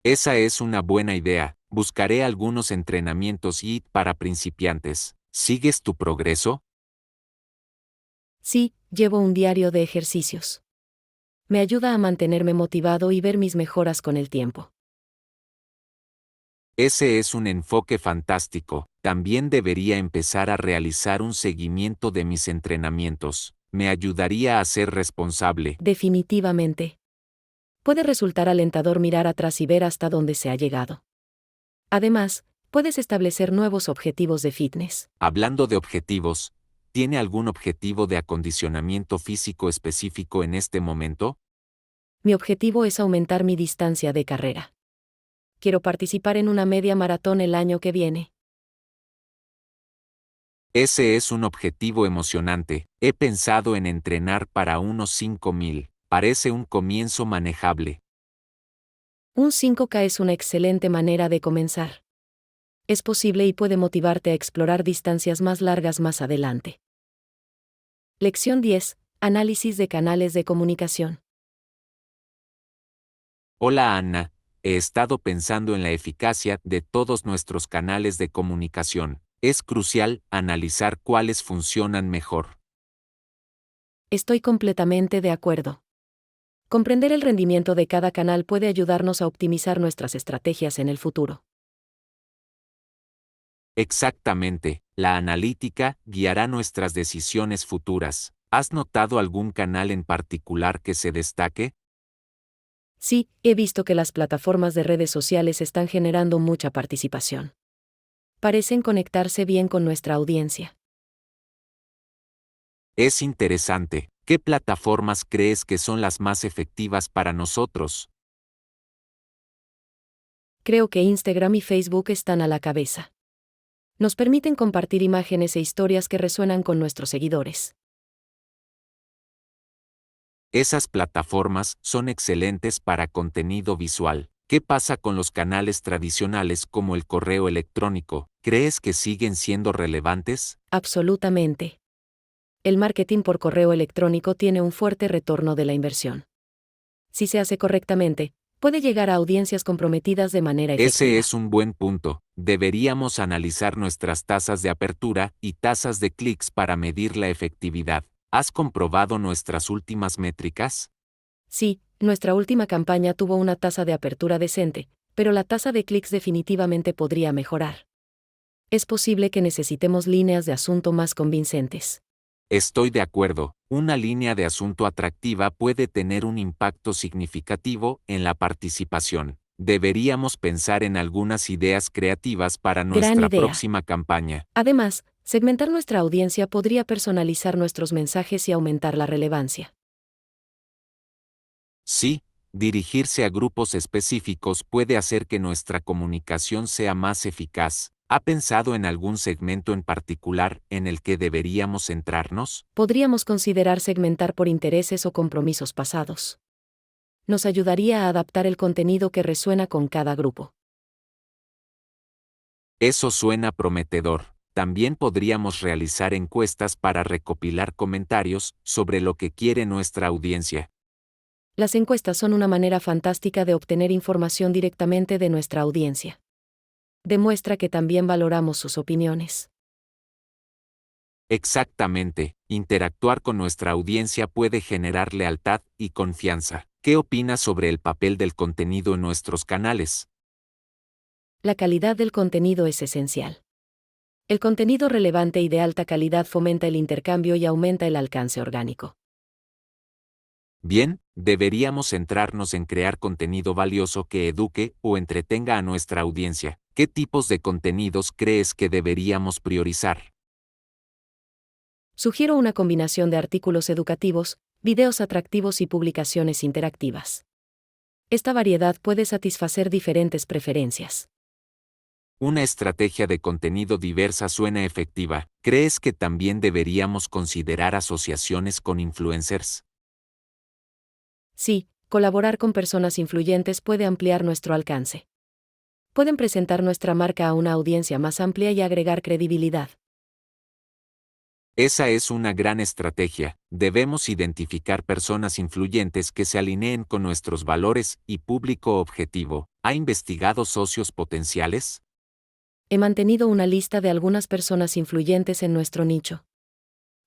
Esa es una buena idea. Buscaré algunos entrenamientos IT para principiantes. ¿Sigues tu progreso? Sí, llevo un diario de ejercicios. Me ayuda a mantenerme motivado y ver mis mejoras con el tiempo. Ese es un enfoque fantástico. También debería empezar a realizar un seguimiento de mis entrenamientos. Me ayudaría a ser responsable. Definitivamente. Puede resultar alentador mirar atrás y ver hasta dónde se ha llegado. Además, puedes establecer nuevos objetivos de fitness. Hablando de objetivos, ¿tiene algún objetivo de acondicionamiento físico específico en este momento? Mi objetivo es aumentar mi distancia de carrera. Quiero participar en una media maratón el año que viene. Ese es un objetivo emocionante. He pensado en entrenar para unos 5.000. Parece un comienzo manejable. Un 5K es una excelente manera de comenzar. Es posible y puede motivarte a explorar distancias más largas más adelante. Lección 10. Análisis de canales de comunicación. Hola Anna, he estado pensando en la eficacia de todos nuestros canales de comunicación. Es crucial analizar cuáles funcionan mejor. Estoy completamente de acuerdo. Comprender el rendimiento de cada canal puede ayudarnos a optimizar nuestras estrategias en el futuro. Exactamente, la analítica guiará nuestras decisiones futuras. ¿Has notado algún canal en particular que se destaque? Sí, he visto que las plataformas de redes sociales están generando mucha participación. Parecen conectarse bien con nuestra audiencia. Es interesante. ¿Qué plataformas crees que son las más efectivas para nosotros? Creo que Instagram y Facebook están a la cabeza. Nos permiten compartir imágenes e historias que resuenan con nuestros seguidores. Esas plataformas son excelentes para contenido visual. ¿Qué pasa con los canales tradicionales como el correo electrónico? ¿Crees que siguen siendo relevantes? Absolutamente. El marketing por correo electrónico tiene un fuerte retorno de la inversión. Si se hace correctamente, puede llegar a audiencias comprometidas de manera Ese efectiva. es un buen punto. Deberíamos analizar nuestras tasas de apertura y tasas de clics para medir la efectividad. ¿Has comprobado nuestras últimas métricas? Sí, nuestra última campaña tuvo una tasa de apertura decente, pero la tasa de clics definitivamente podría mejorar. Es posible que necesitemos líneas de asunto más convincentes. Estoy de acuerdo, una línea de asunto atractiva puede tener un impacto significativo en la participación. Deberíamos pensar en algunas ideas creativas para Gran nuestra idea. próxima campaña. Además, segmentar nuestra audiencia podría personalizar nuestros mensajes y aumentar la relevancia. Sí, dirigirse a grupos específicos puede hacer que nuestra comunicación sea más eficaz. ¿Ha pensado en algún segmento en particular en el que deberíamos centrarnos? Podríamos considerar segmentar por intereses o compromisos pasados. Nos ayudaría a adaptar el contenido que resuena con cada grupo. Eso suena prometedor. También podríamos realizar encuestas para recopilar comentarios sobre lo que quiere nuestra audiencia. Las encuestas son una manera fantástica de obtener información directamente de nuestra audiencia. Demuestra que también valoramos sus opiniones. Exactamente, interactuar con nuestra audiencia puede generar lealtad y confianza. ¿Qué opinas sobre el papel del contenido en nuestros canales? La calidad del contenido es esencial. El contenido relevante y de alta calidad fomenta el intercambio y aumenta el alcance orgánico. Bien, deberíamos centrarnos en crear contenido valioso que eduque o entretenga a nuestra audiencia. ¿Qué tipos de contenidos crees que deberíamos priorizar? Sugiero una combinación de artículos educativos, videos atractivos y publicaciones interactivas. Esta variedad puede satisfacer diferentes preferencias. Una estrategia de contenido diversa suena efectiva. ¿Crees que también deberíamos considerar asociaciones con influencers? Sí, colaborar con personas influyentes puede ampliar nuestro alcance. Pueden presentar nuestra marca a una audiencia más amplia y agregar credibilidad. Esa es una gran estrategia. Debemos identificar personas influyentes que se alineen con nuestros valores y público objetivo. ¿Ha investigado socios potenciales? He mantenido una lista de algunas personas influyentes en nuestro nicho.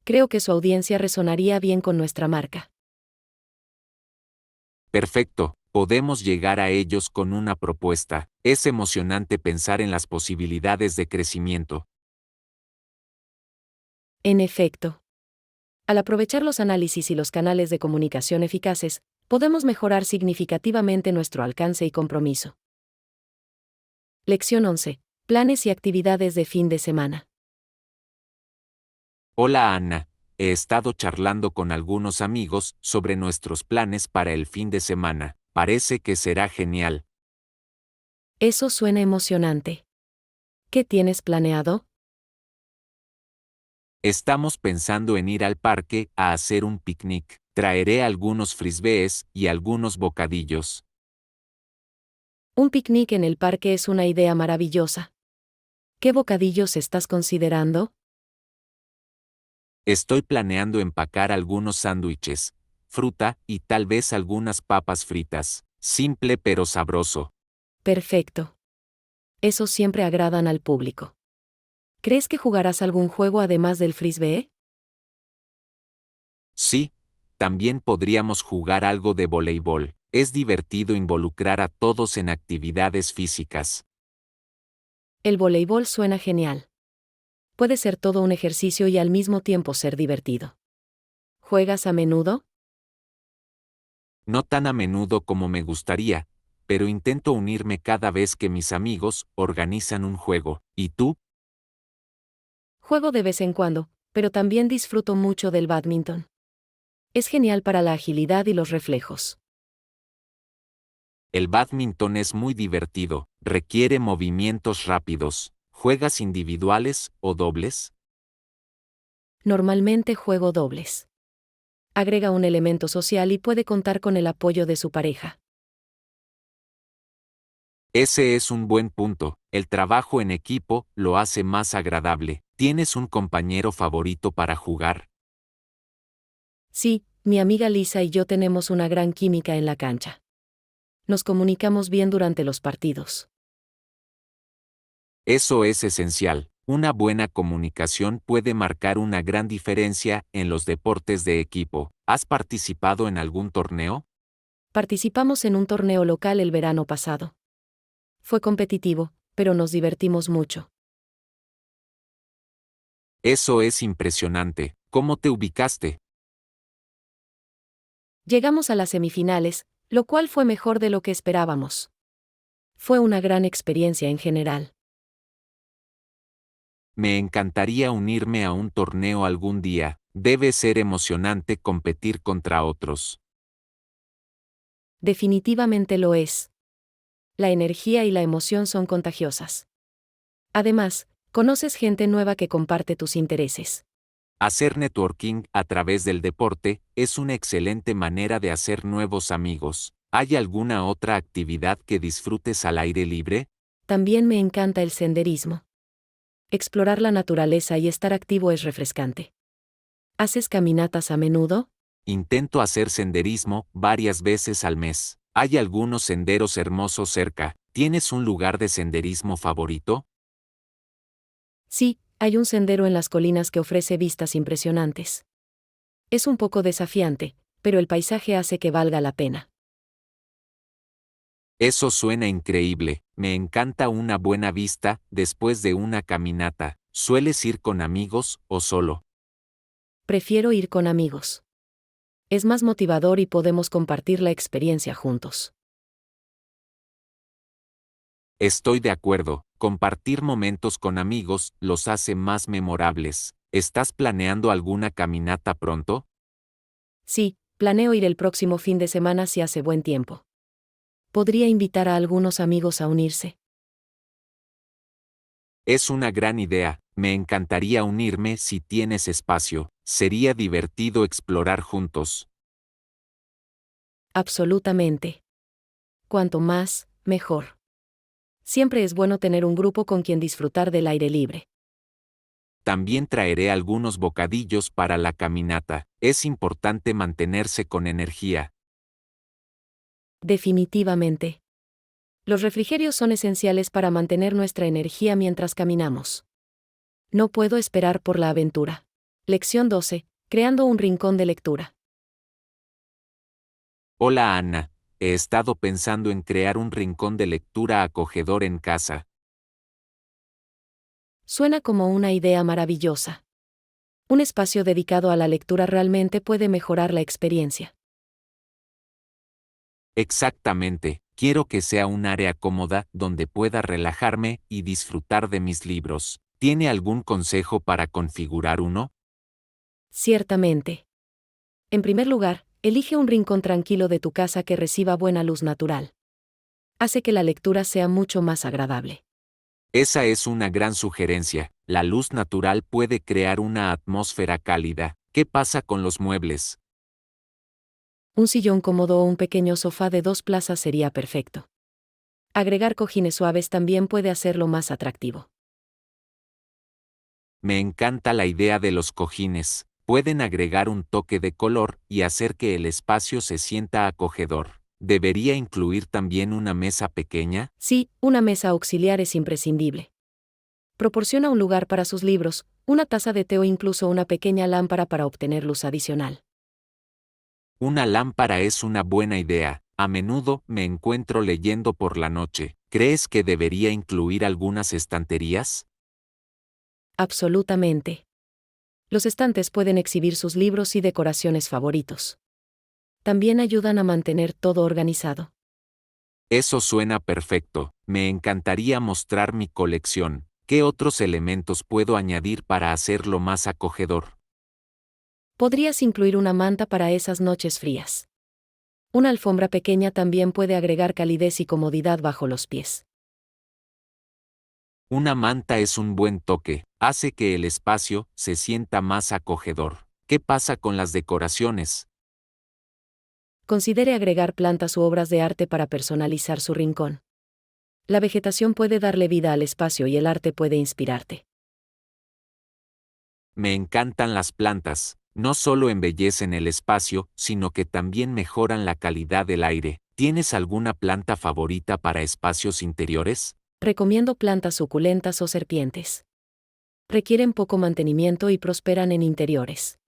Creo que su audiencia resonaría bien con nuestra marca. Perfecto, podemos llegar a ellos con una propuesta. Es emocionante pensar en las posibilidades de crecimiento. En efecto, al aprovechar los análisis y los canales de comunicación eficaces, podemos mejorar significativamente nuestro alcance y compromiso. Lección 11. Planes y actividades de fin de semana. Hola Ana, he estado charlando con algunos amigos sobre nuestros planes para el fin de semana. Parece que será genial. Eso suena emocionante. ¿Qué tienes planeado? Estamos pensando en ir al parque a hacer un picnic. Traeré algunos frisbees y algunos bocadillos. Un picnic en el parque es una idea maravillosa. ¿Qué bocadillos estás considerando? Estoy planeando empacar algunos sándwiches, fruta y tal vez algunas papas fritas. Simple pero sabroso. Perfecto. Esos siempre agradan al público. ¿Crees que jugarás algún juego además del frisbee? Sí, también podríamos jugar algo de voleibol. Es divertido involucrar a todos en actividades físicas. El voleibol suena genial. Puede ser todo un ejercicio y al mismo tiempo ser divertido. ¿Juegas a menudo? No tan a menudo como me gustaría, pero intento unirme cada vez que mis amigos organizan un juego. ¿Y tú? Juego de vez en cuando, pero también disfruto mucho del bádminton. Es genial para la agilidad y los reflejos. El bádminton es muy divertido, requiere movimientos rápidos. ¿Juegas individuales o dobles? Normalmente juego dobles. Agrega un elemento social y puede contar con el apoyo de su pareja. Ese es un buen punto. El trabajo en equipo lo hace más agradable. ¿Tienes un compañero favorito para jugar? Sí, mi amiga Lisa y yo tenemos una gran química en la cancha. Nos comunicamos bien durante los partidos. Eso es esencial. Una buena comunicación puede marcar una gran diferencia en los deportes de equipo. ¿Has participado en algún torneo? Participamos en un torneo local el verano pasado. Fue competitivo, pero nos divertimos mucho. Eso es impresionante. ¿Cómo te ubicaste? Llegamos a las semifinales, lo cual fue mejor de lo que esperábamos. Fue una gran experiencia en general. Me encantaría unirme a un torneo algún día. Debe ser emocionante competir contra otros. Definitivamente lo es. La energía y la emoción son contagiosas. Además, conoces gente nueva que comparte tus intereses. Hacer networking a través del deporte es una excelente manera de hacer nuevos amigos. ¿Hay alguna otra actividad que disfrutes al aire libre? También me encanta el senderismo. Explorar la naturaleza y estar activo es refrescante. ¿Haces caminatas a menudo? Intento hacer senderismo varias veces al mes. Hay algunos senderos hermosos cerca. ¿Tienes un lugar de senderismo favorito? Sí, hay un sendero en las colinas que ofrece vistas impresionantes. Es un poco desafiante, pero el paisaje hace que valga la pena. Eso suena increíble. Me encanta una buena vista después de una caminata. ¿Sueles ir con amigos o solo? Prefiero ir con amigos. Es más motivador y podemos compartir la experiencia juntos. Estoy de acuerdo. Compartir momentos con amigos los hace más memorables. ¿Estás planeando alguna caminata pronto? Sí, planeo ir el próximo fin de semana si hace buen tiempo. Podría invitar a algunos amigos a unirse. Es una gran idea. Me encantaría unirme si tienes espacio. Sería divertido explorar juntos. Absolutamente. Cuanto más, mejor. Siempre es bueno tener un grupo con quien disfrutar del aire libre. También traeré algunos bocadillos para la caminata. Es importante mantenerse con energía. Definitivamente. Los refrigerios son esenciales para mantener nuestra energía mientras caminamos. No puedo esperar por la aventura. Lección 12. Creando un rincón de lectura. Hola Ana. He estado pensando en crear un rincón de lectura acogedor en casa. Suena como una idea maravillosa. Un espacio dedicado a la lectura realmente puede mejorar la experiencia. Exactamente. Quiero que sea un área cómoda donde pueda relajarme y disfrutar de mis libros. ¿Tiene algún consejo para configurar uno? Ciertamente. En primer lugar, elige un rincón tranquilo de tu casa que reciba buena luz natural. Hace que la lectura sea mucho más agradable. Esa es una gran sugerencia. La luz natural puede crear una atmósfera cálida. ¿Qué pasa con los muebles? Un sillón cómodo o un pequeño sofá de 2 plazas sería perfecto. Agregar cojines suaves también puede hacerlo más atractivo. Me encanta la idea de los cojines. Pueden agregar un toque de color y hacer que el espacio se sienta acogedor. ¿Debería incluir también una mesa pequeña? Sí, una mesa auxiliar es imprescindible. Proporciona un lugar para sus libros, una taza de té o incluso una pequeña lámpara para obtener luz adicional. Una lámpara es una buena idea. A menudo me encuentro leyendo por la noche. ¿Crees que debería incluir algunas estanterías? Absolutamente. Los estantes pueden exhibir sus libros y decoraciones favoritos. También ayudan a mantener todo organizado. Eso suena perfecto. Me encantaría mostrar mi colección. ¿Qué otros elementos puedo añadir para hacerlo más acogedor? Podrías incluir una manta para esas noches frías. Una alfombra pequeña también puede agregar calidez y comodidad bajo los pies. Una manta es un buen toque, hace que el espacio se sienta más acogedor. ¿Qué pasa con las decoraciones? Considere agregar plantas u obras de arte para personalizar su rincón. La vegetación puede darle vida al espacio y el arte puede inspirarte. Me encantan las plantas. No solo embellecen el espacio, sino que también mejoran la calidad del aire. ¿Tienes alguna planta favorita para espacios interiores? Recomiendo plantas suculentas o serpientes. Requieren poco mantenimiento y prosperan en interiores.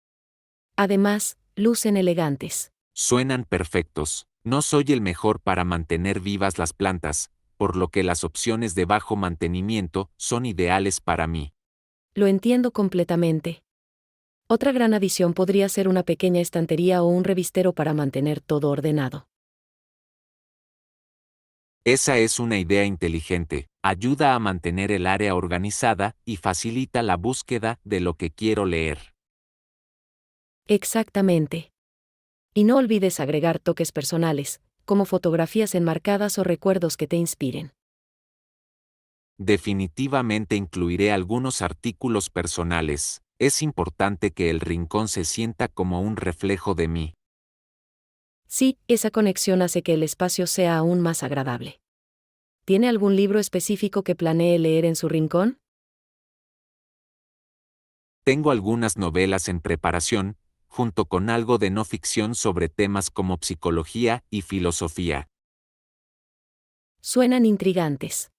Además, lucen elegantes. Suenan perfectos. No soy el mejor para mantener vivas las plantas, por lo que las opciones de bajo mantenimiento son ideales para mí. Lo entiendo completamente. Otra gran adición podría ser una pequeña estantería o un revistero para mantener todo ordenado. Esa es una idea inteligente, ayuda a mantener el área organizada y facilita la búsqueda de lo que quiero leer. Exactamente. Y no olvides agregar toques personales, como fotografías enmarcadas o recuerdos que te inspiren. Definitivamente incluiré algunos artículos personales. Es importante que el rincón se sienta como un reflejo de mí. Sí, esa conexión hace que el espacio sea aún más agradable. ¿Tiene algún libro específico que planee leer en su rincón? Tengo algunas novelas en preparación, junto con algo de no ficción sobre temas como psicología y filosofía. Suenan intrigantes.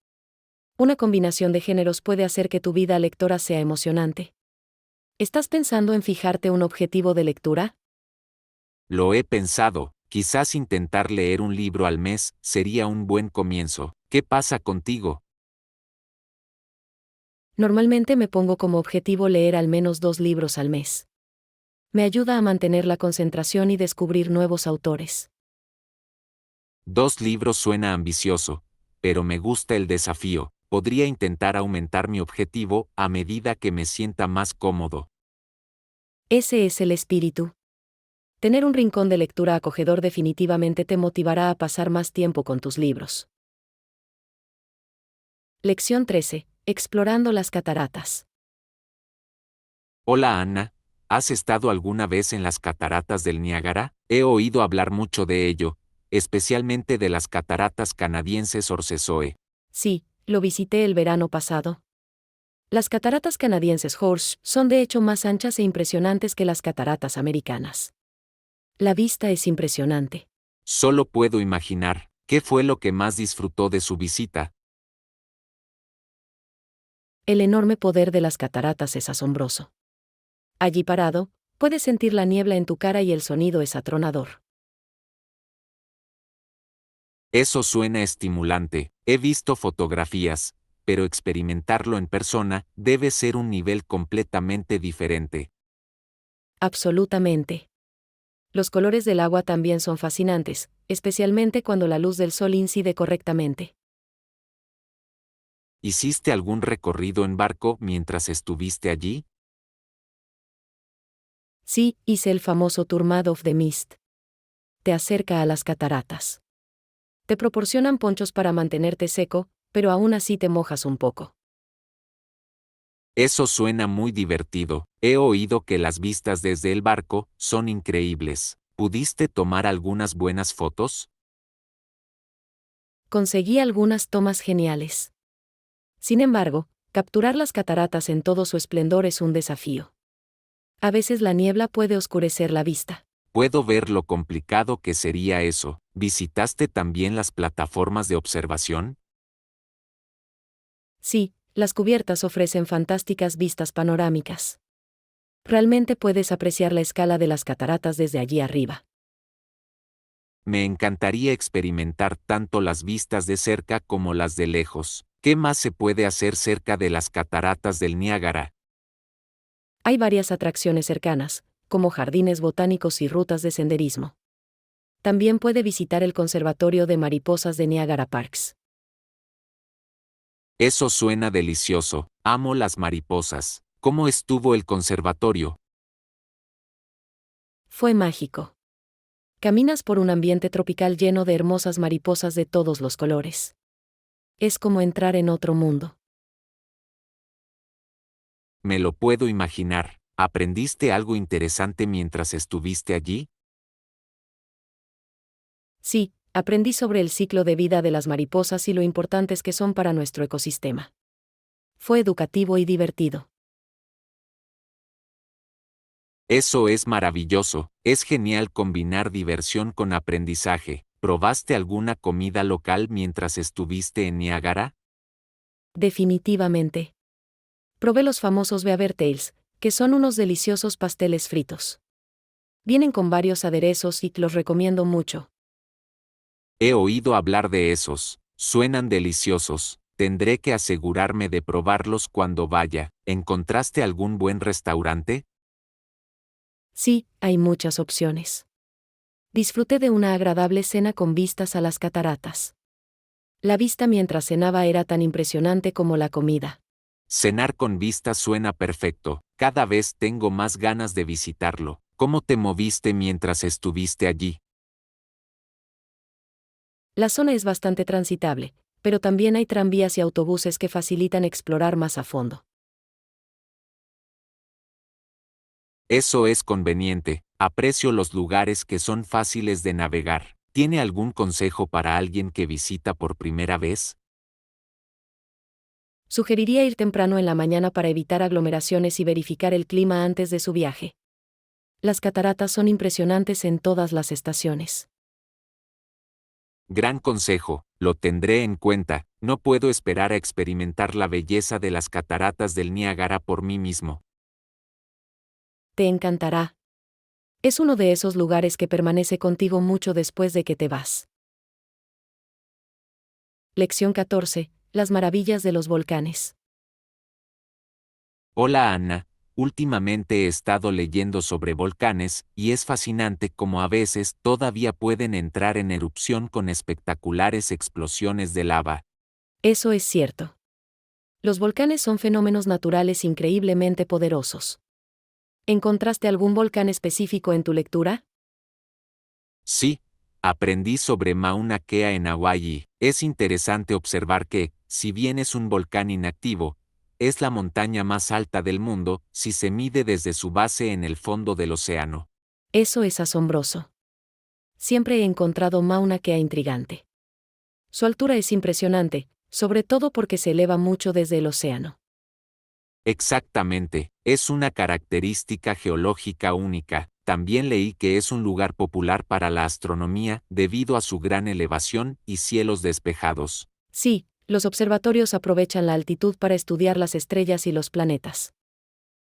Una combinación de géneros puede hacer que tu vida lectora sea emocionante. ¿Estás pensando en fijarte un objetivo de lectura? Lo he pensado, quizás intentar leer un libro al mes sería un buen comienzo. ¿Qué pasa contigo? Normalmente me pongo como objetivo leer al menos 2 libros al mes. Me ayuda a mantener la concentración y descubrir nuevos autores. 2 libros suena ambicioso, pero me gusta el desafío. Podría intentar aumentar mi objetivo a medida que me sienta más cómodo. Ese es el espíritu. Tener un rincón de lectura acogedor definitivamente te motivará a pasar más tiempo con tus libros. Lección 13. Explorando las cataratas. Hola Ana, ¿has estado alguna vez en las cataratas del Niágara? He oído hablar mucho de ello, especialmente de las cataratas canadienses Orsesoe. Sí, lo visité el verano pasado. Las cataratas canadienses Horse son de hecho más anchas e impresionantes que las cataratas americanas. La vista es impresionante. Solo puedo imaginar, ¿qué fue lo que más disfrutó de su visita? El enorme poder de las cataratas es asombroso. Allí parado, puedes sentir la niebla en tu cara y el sonido es atronador. Eso suena estimulante. He visto fotografías, pero experimentarlo en persona debe ser un nivel completamente diferente. Absolutamente. Los colores del agua también son fascinantes, especialmente cuando la luz del sol incide correctamente. ¿Hiciste algún recorrido en barco mientras estuviste allí? Sí, hice el famoso Tourmade of the Mist. Te acerca a las cataratas. Te proporcionan ponchos para mantenerte seco, pero aún así te mojas un poco. Eso suena muy divertido. He oído que las vistas desde el barco son increíbles. ¿Pudiste tomar algunas buenas fotos? Conseguí algunas tomas geniales. Sin embargo, capturar las cataratas en todo su esplendor es un desafío. A veces la niebla puede oscurecer la vista. Puedo ver lo complicado que sería eso. ¿Visitaste también las plataformas de observación? Sí, Las cubiertas ofrecen fantásticas vistas panorámicas. Realmente puedes apreciar la escala de las cataratas desde allí arriba. Me encantaría experimentar tanto las vistas de cerca como las de lejos. ¿Qué más se puede hacer cerca de las cataratas del Niágara? Hay varias atracciones cercanas, como jardines botánicos y rutas de senderismo. También puede visitar el Conservatorio de Mariposas de Niagara Parks. Eso suena delicioso. Amo las mariposas. ¿Cómo estuvo el conservatorio? Fue mágico. Caminas por un ambiente tropical lleno de hermosas mariposas de todos los colores. Es como entrar en otro mundo. Me lo puedo imaginar. ¿Aprendiste algo interesante mientras estuviste allí? Sí, aprendí sobre el ciclo de vida de las mariposas y lo importantes que son para nuestro ecosistema. Fue educativo y divertido. Eso es maravilloso. Es genial combinar diversión con aprendizaje. ¿Probaste alguna comida local mientras estuviste en Niágara? Definitivamente. Probé los famosos Beaver Tails, que son unos deliciosos pasteles fritos. Vienen con varios aderezos y los recomiendo mucho. He oído hablar de esos. Suenan deliciosos. Tendré que asegurarme de probarlos cuando vaya. ¿Encontraste algún buen restaurante? Sí, hay muchas opciones. Disfruté de una agradable cena con vistas a las cataratas. La vista mientras cenaba era tan impresionante como la comida. Cenar con vista suena perfecto. Cada vez tengo más ganas de visitarlo. ¿Cómo te moviste mientras estuviste allí? La zona es bastante transitable, pero también hay tranvías y autobuses que facilitan explorar más a fondo. Eso es conveniente. Aprecio los lugares que son fáciles de navegar. ¿Tiene algún consejo para alguien que visita por primera vez? Sugeriría ir temprano en la mañana para evitar aglomeraciones y verificar el clima antes de su viaje. Las cataratas son impresionantes en todas las estaciones. Gran consejo, lo tendré en cuenta. No puedo esperar a experimentar la belleza de las cataratas del Niágara por mí mismo. Te encantará. Es uno de esos lugares que permanece contigo mucho después de que te vas. Lección 14. Las maravillas de los volcanes. Hola Ana, últimamente he estado leyendo sobre volcanes y es fascinante cómo a veces todavía pueden entrar en erupción con espectaculares explosiones de lava. Eso es cierto. Los volcanes son fenómenos naturales increíblemente poderosos. ¿Encontraste algún volcán específico en tu lectura? Sí, aprendí sobre Mauna Kea en Hawái. Es interesante observar que, si bien es un volcán inactivo, es la montaña más alta del mundo si se mide desde su base en el fondo del océano. Eso es asombroso. Siempre he encontrado Mauna Kea intrigante. Su altura es impresionante, sobre todo porque se eleva mucho desde el océano. Exactamente, es una característica geológica única. También leí que es un lugar popular para la astronomía debido a su gran elevación y cielos despejados. Sí, los observatorios aprovechan la altitud para estudiar las estrellas y los planetas.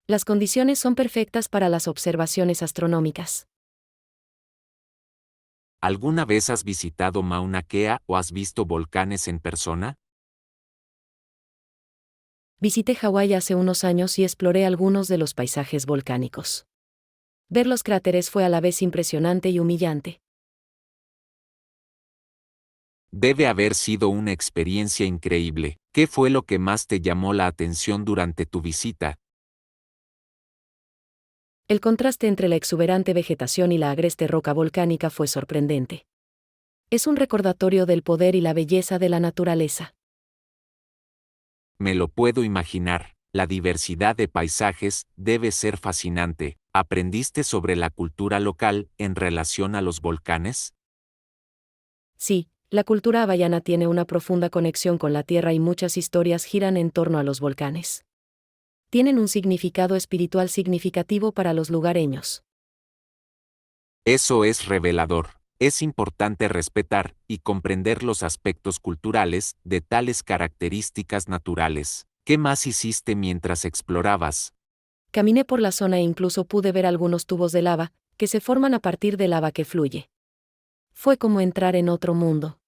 Las condiciones son perfectas para las observaciones astronómicas. ¿Alguna vez has visitado Mauna Kea o has visto volcanes en persona? Visité Hawái hace unos años y exploré algunos de los paisajes volcánicos. Ver los cráteres fue a la vez impresionante y humillante. Debe haber sido una experiencia increíble. ¿Qué fue lo que más te llamó la atención durante tu visita? El contraste entre la exuberante vegetación y la agreste roca volcánica fue sorprendente. Es un recordatorio del poder y la belleza de la naturaleza. Me lo puedo imaginar. La diversidad de paisajes debe ser fascinante. ¿Aprendiste sobre la cultura local en relación a los volcanes? Sí, la cultura hawaiana tiene una profunda conexión con la tierra y muchas historias giran en torno a los volcanes. Tienen un significado espiritual significativo para los lugareños. Eso es revelador. Es importante respetar y comprender los aspectos culturales de tales características naturales. ¿Qué más hiciste mientras explorabas? Caminé por la zona e incluso pude ver algunos tubos de lava, que se forman a partir de lava que fluye. Fue como entrar en otro mundo.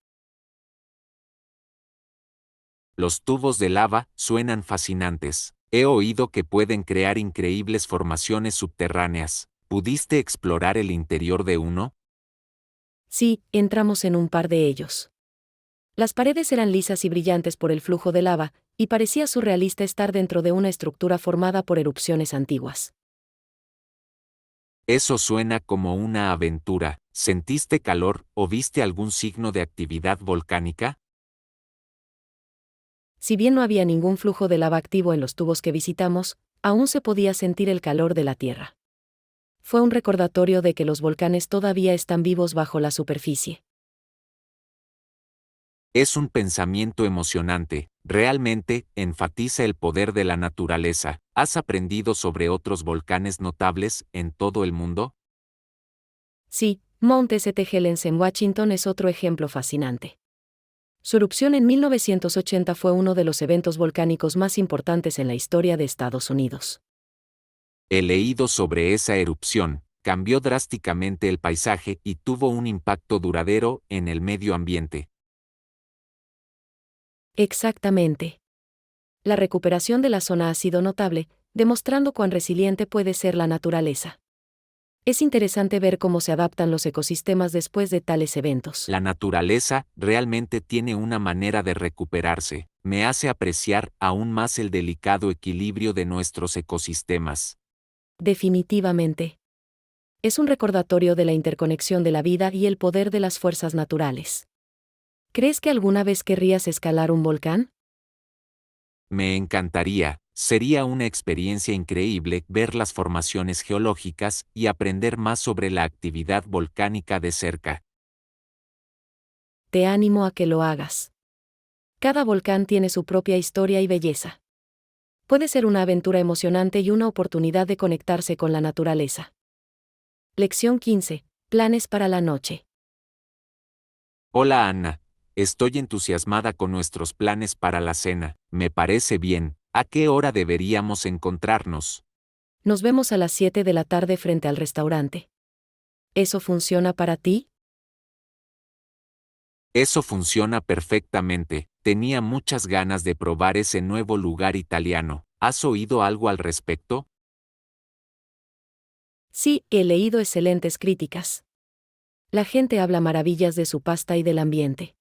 Los tubos de lava suenan fascinantes. He oído que pueden crear increíbles formaciones subterráneas. ¿Pudiste explorar el interior de uno? Sí, entramos en un par de ellos. Las paredes eran lisas y brillantes por el flujo de lava, y parecía surrealista estar dentro de una estructura formada por erupciones antiguas. Eso suena como una aventura. ¿Sentiste calor o viste algún signo de actividad volcánica? Si bien no había ningún flujo de lava activo en los tubos que visitamos, aún se podía sentir el calor de la Tierra. Fue un recordatorio de que los volcanes todavía están vivos bajo la superficie. Es un pensamiento emocionante. Realmente enfatiza el poder de la naturaleza. ¿Has aprendido sobre otros volcanes notables en todo el mundo? Sí, Mount St. Helens en Washington es otro ejemplo fascinante. Su erupción en 1980 fue uno de los eventos volcánicos más importantes en la historia de Estados Unidos. He leído sobre esa erupción. Cambió drásticamente el paisaje y tuvo un impacto duradero en el medio ambiente. Exactamente. La recuperación de la zona ha sido notable, demostrando cuán resiliente puede ser la naturaleza. Es interesante ver cómo se adaptan los ecosistemas después de tales eventos. La naturaleza realmente tiene una manera de recuperarse. Me hace apreciar aún más el delicado equilibrio de nuestros ecosistemas. Definitivamente. Es un recordatorio de la interconexión de la vida y el poder de las fuerzas naturales. ¿Crees que alguna vez querrías escalar un volcán? Me encantaría. Sería una experiencia increíble ver las formaciones geológicas y aprender más sobre la actividad volcánica de cerca. Te animo a que lo hagas. Cada volcán tiene su propia historia y belleza. Puede ser una aventura emocionante y una oportunidad de conectarse con la naturaleza. Lección 15. Planes para la noche. Hola Ana. Estoy entusiasmada con nuestros planes para la cena. Me parece bien. ¿A qué hora deberíamos encontrarnos? Nos vemos a las 7 de la tarde frente al restaurante. ¿Eso funciona para ti? Eso funciona perfectamente. Tenía muchas ganas de probar ese nuevo lugar italiano. ¿Has oído algo al respecto? Sí, he leído excelentes críticas. La gente habla maravillas de su pasta y del ambiente.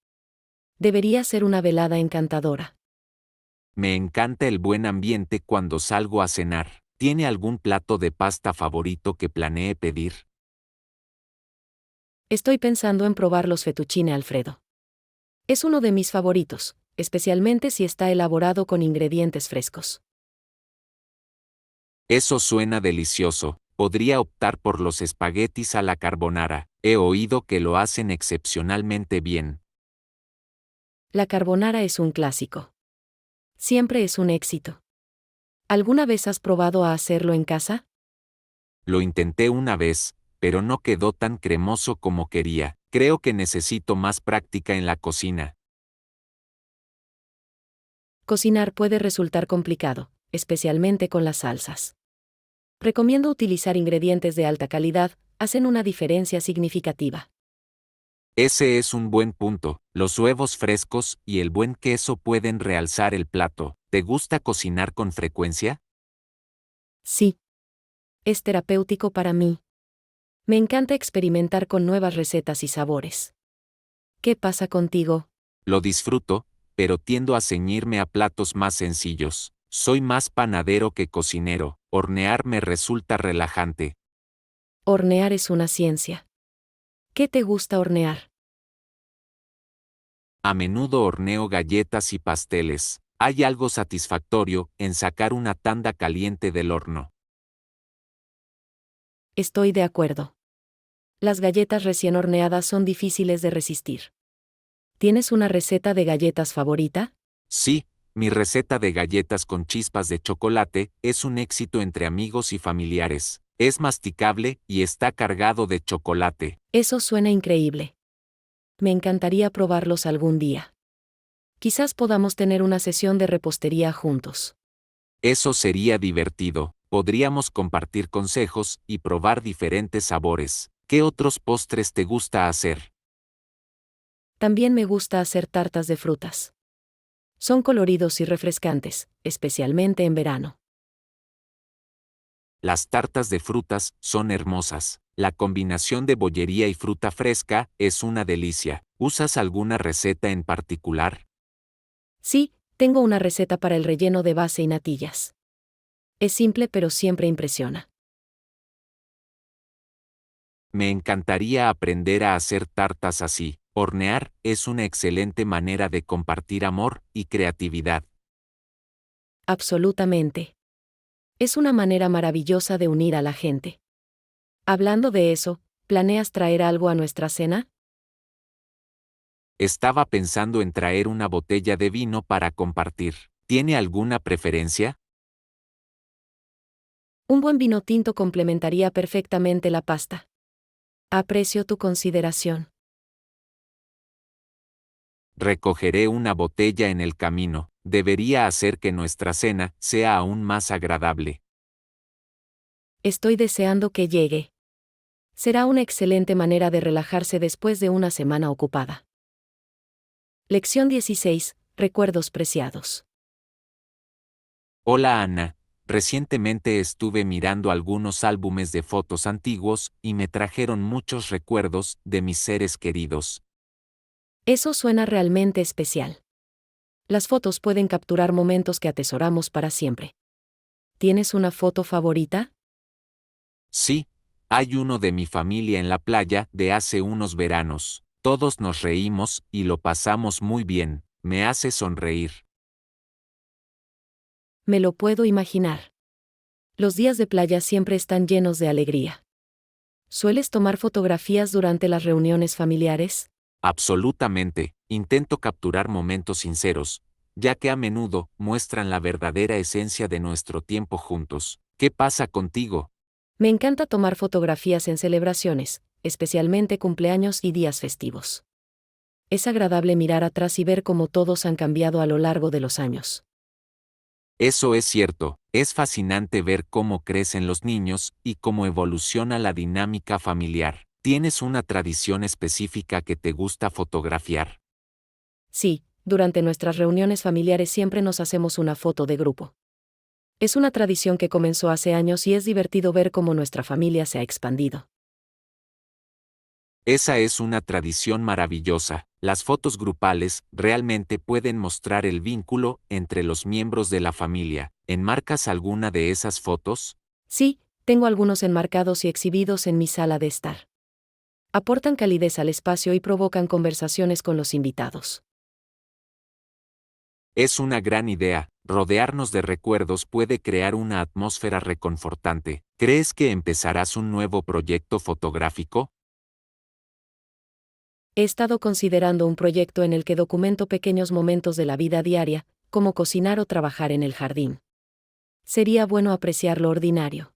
Debería ser una velada encantadora. Me encanta el buen ambiente cuando salgo a cenar. ¿Tiene algún plato de pasta favorito que planee pedir? Estoy pensando en probar los fettuccine Alfredo. Es uno de mis favoritos, especialmente si está elaborado con ingredientes frescos. Eso suena delicioso. Podría optar por los espaguetis a la carbonara. He oído que lo hacen excepcionalmente bien. La carbonara es un clásico. Siempre es un éxito. ¿Alguna vez has probado a hacerlo en casa? Lo intenté una vez, pero no quedó tan cremoso como quería. Creo que necesito más práctica en la cocina. Cocinar puede resultar complicado, especialmente con las salsas. Recomiendo utilizar ingredientes de alta calidad, hacen una diferencia significativa. Ese es un buen punto. Los huevos frescos y el buen queso pueden realzar el plato. ¿Te gusta cocinar con frecuencia? Sí. Es terapéutico para mí. Me encanta experimentar con nuevas recetas y sabores. ¿Qué pasa contigo? Lo disfruto, pero tiendo a ceñirme a platos más sencillos. Soy más panadero que cocinero. Hornear me resulta relajante. Hornear es una ciencia. ¿Qué te gusta hornear? A menudo horneo galletas y pasteles. Hay algo satisfactorio en sacar una tanda caliente del horno. Estoy de acuerdo. Las galletas recién horneadas son difíciles de resistir. ¿Tienes una receta de galletas favorita? Sí, mi receta de galletas con chispas de chocolate es un éxito entre amigos y familiares. Es masticable y está cargado de chocolate. Eso suena increíble. Me encantaría probarlos algún día. Quizás podamos tener una sesión de repostería juntos. Eso sería divertido. Podríamos compartir consejos y probar diferentes sabores. ¿Qué otros postres te gusta hacer? También me gusta hacer tartas de frutas. Son coloridos y refrescantes, especialmente en verano. Las tartas de frutas son hermosas. La combinación de bollería y fruta fresca es una delicia. ¿Usas alguna receta en particular? Sí, tengo una receta para el relleno de base y natillas. Es simple pero siempre impresiona. Me encantaría aprender a hacer tartas así. Hornear es una excelente manera de compartir amor y creatividad. Absolutamente. Es una manera maravillosa de unir a la gente. Hablando de eso, ¿planeas traer algo a nuestra cena? Estaba pensando en traer una botella de vino para compartir. ¿Tiene alguna preferencia? Un buen vino tinto complementaría perfectamente la pasta. Aprecio tu consideración. Recogeré una botella en el camino. Debería hacer que nuestra cena sea aún más agradable. Estoy deseando que llegue. Será una excelente manera de relajarse después de una semana ocupada. Lección 16. Recuerdos preciados. Hola Ana. Recientemente estuve mirando algunos álbumes de fotos antiguos y me trajeron muchos recuerdos de mis seres queridos. Eso suena realmente especial. Las fotos pueden capturar momentos que atesoramos para siempre. ¿Tienes una foto favorita? Sí, hay uno de mi familia en la playa de hace unos veranos. Todos nos reímos y lo pasamos muy bien. Me hace sonreír. Me lo puedo imaginar. Los días de playa siempre están llenos de alegría. ¿Sueles tomar fotografías durante las reuniones familiares? Absolutamente, intento capturar momentos sinceros, ya que a menudo muestran la verdadera esencia de nuestro tiempo juntos. ¿Qué pasa contigo? Me encanta tomar fotografías en celebraciones, especialmente cumpleaños y días festivos. Es agradable mirar atrás y ver cómo todos han cambiado a lo largo de los años. Eso es cierto, es fascinante ver cómo crecen los niños y cómo evoluciona la dinámica familiar. ¿Tienes una tradición específica que te gusta fotografiar? Sí, durante nuestras reuniones familiares siempre nos hacemos una foto de grupo. Es una tradición que comenzó hace años y es divertido ver cómo nuestra familia se ha expandido. Esa es una tradición maravillosa. Las fotos grupales realmente pueden mostrar el vínculo entre los miembros de la familia. ¿Enmarcas alguna de esas fotos? Sí, tengo algunos enmarcados y exhibidos en mi sala de estar. Aportan calidez al espacio y provocan conversaciones con los invitados. Es una gran idea. Rodearnos de recuerdos puede crear una atmósfera reconfortante. ¿Crees que empezarás un nuevo proyecto fotográfico? He estado considerando un proyecto en el que documento pequeños momentos de la vida diaria, como cocinar o trabajar en el jardín. Sería bueno apreciar lo ordinario.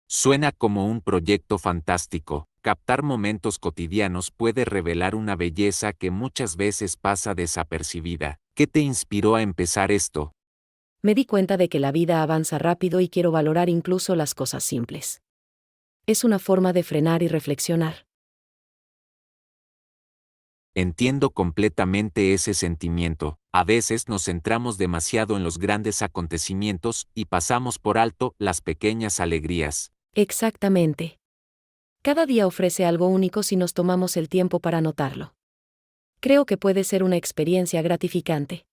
Suena como un proyecto fantástico. Captar momentos cotidianos puede revelar una belleza que muchas veces pasa desapercibida. ¿Qué te inspiró a empezar esto? Me di cuenta de que la vida avanza rápido y quiero valorar incluso las cosas simples. Es una forma de frenar y reflexionar. Entiendo completamente ese sentimiento. A veces nos centramos demasiado en los grandes acontecimientos y pasamos por alto las pequeñas alegrías. Exactamente. Cada día ofrece algo único si nos tomamos el tiempo para notarlo. Creo que puede ser una experiencia gratificante.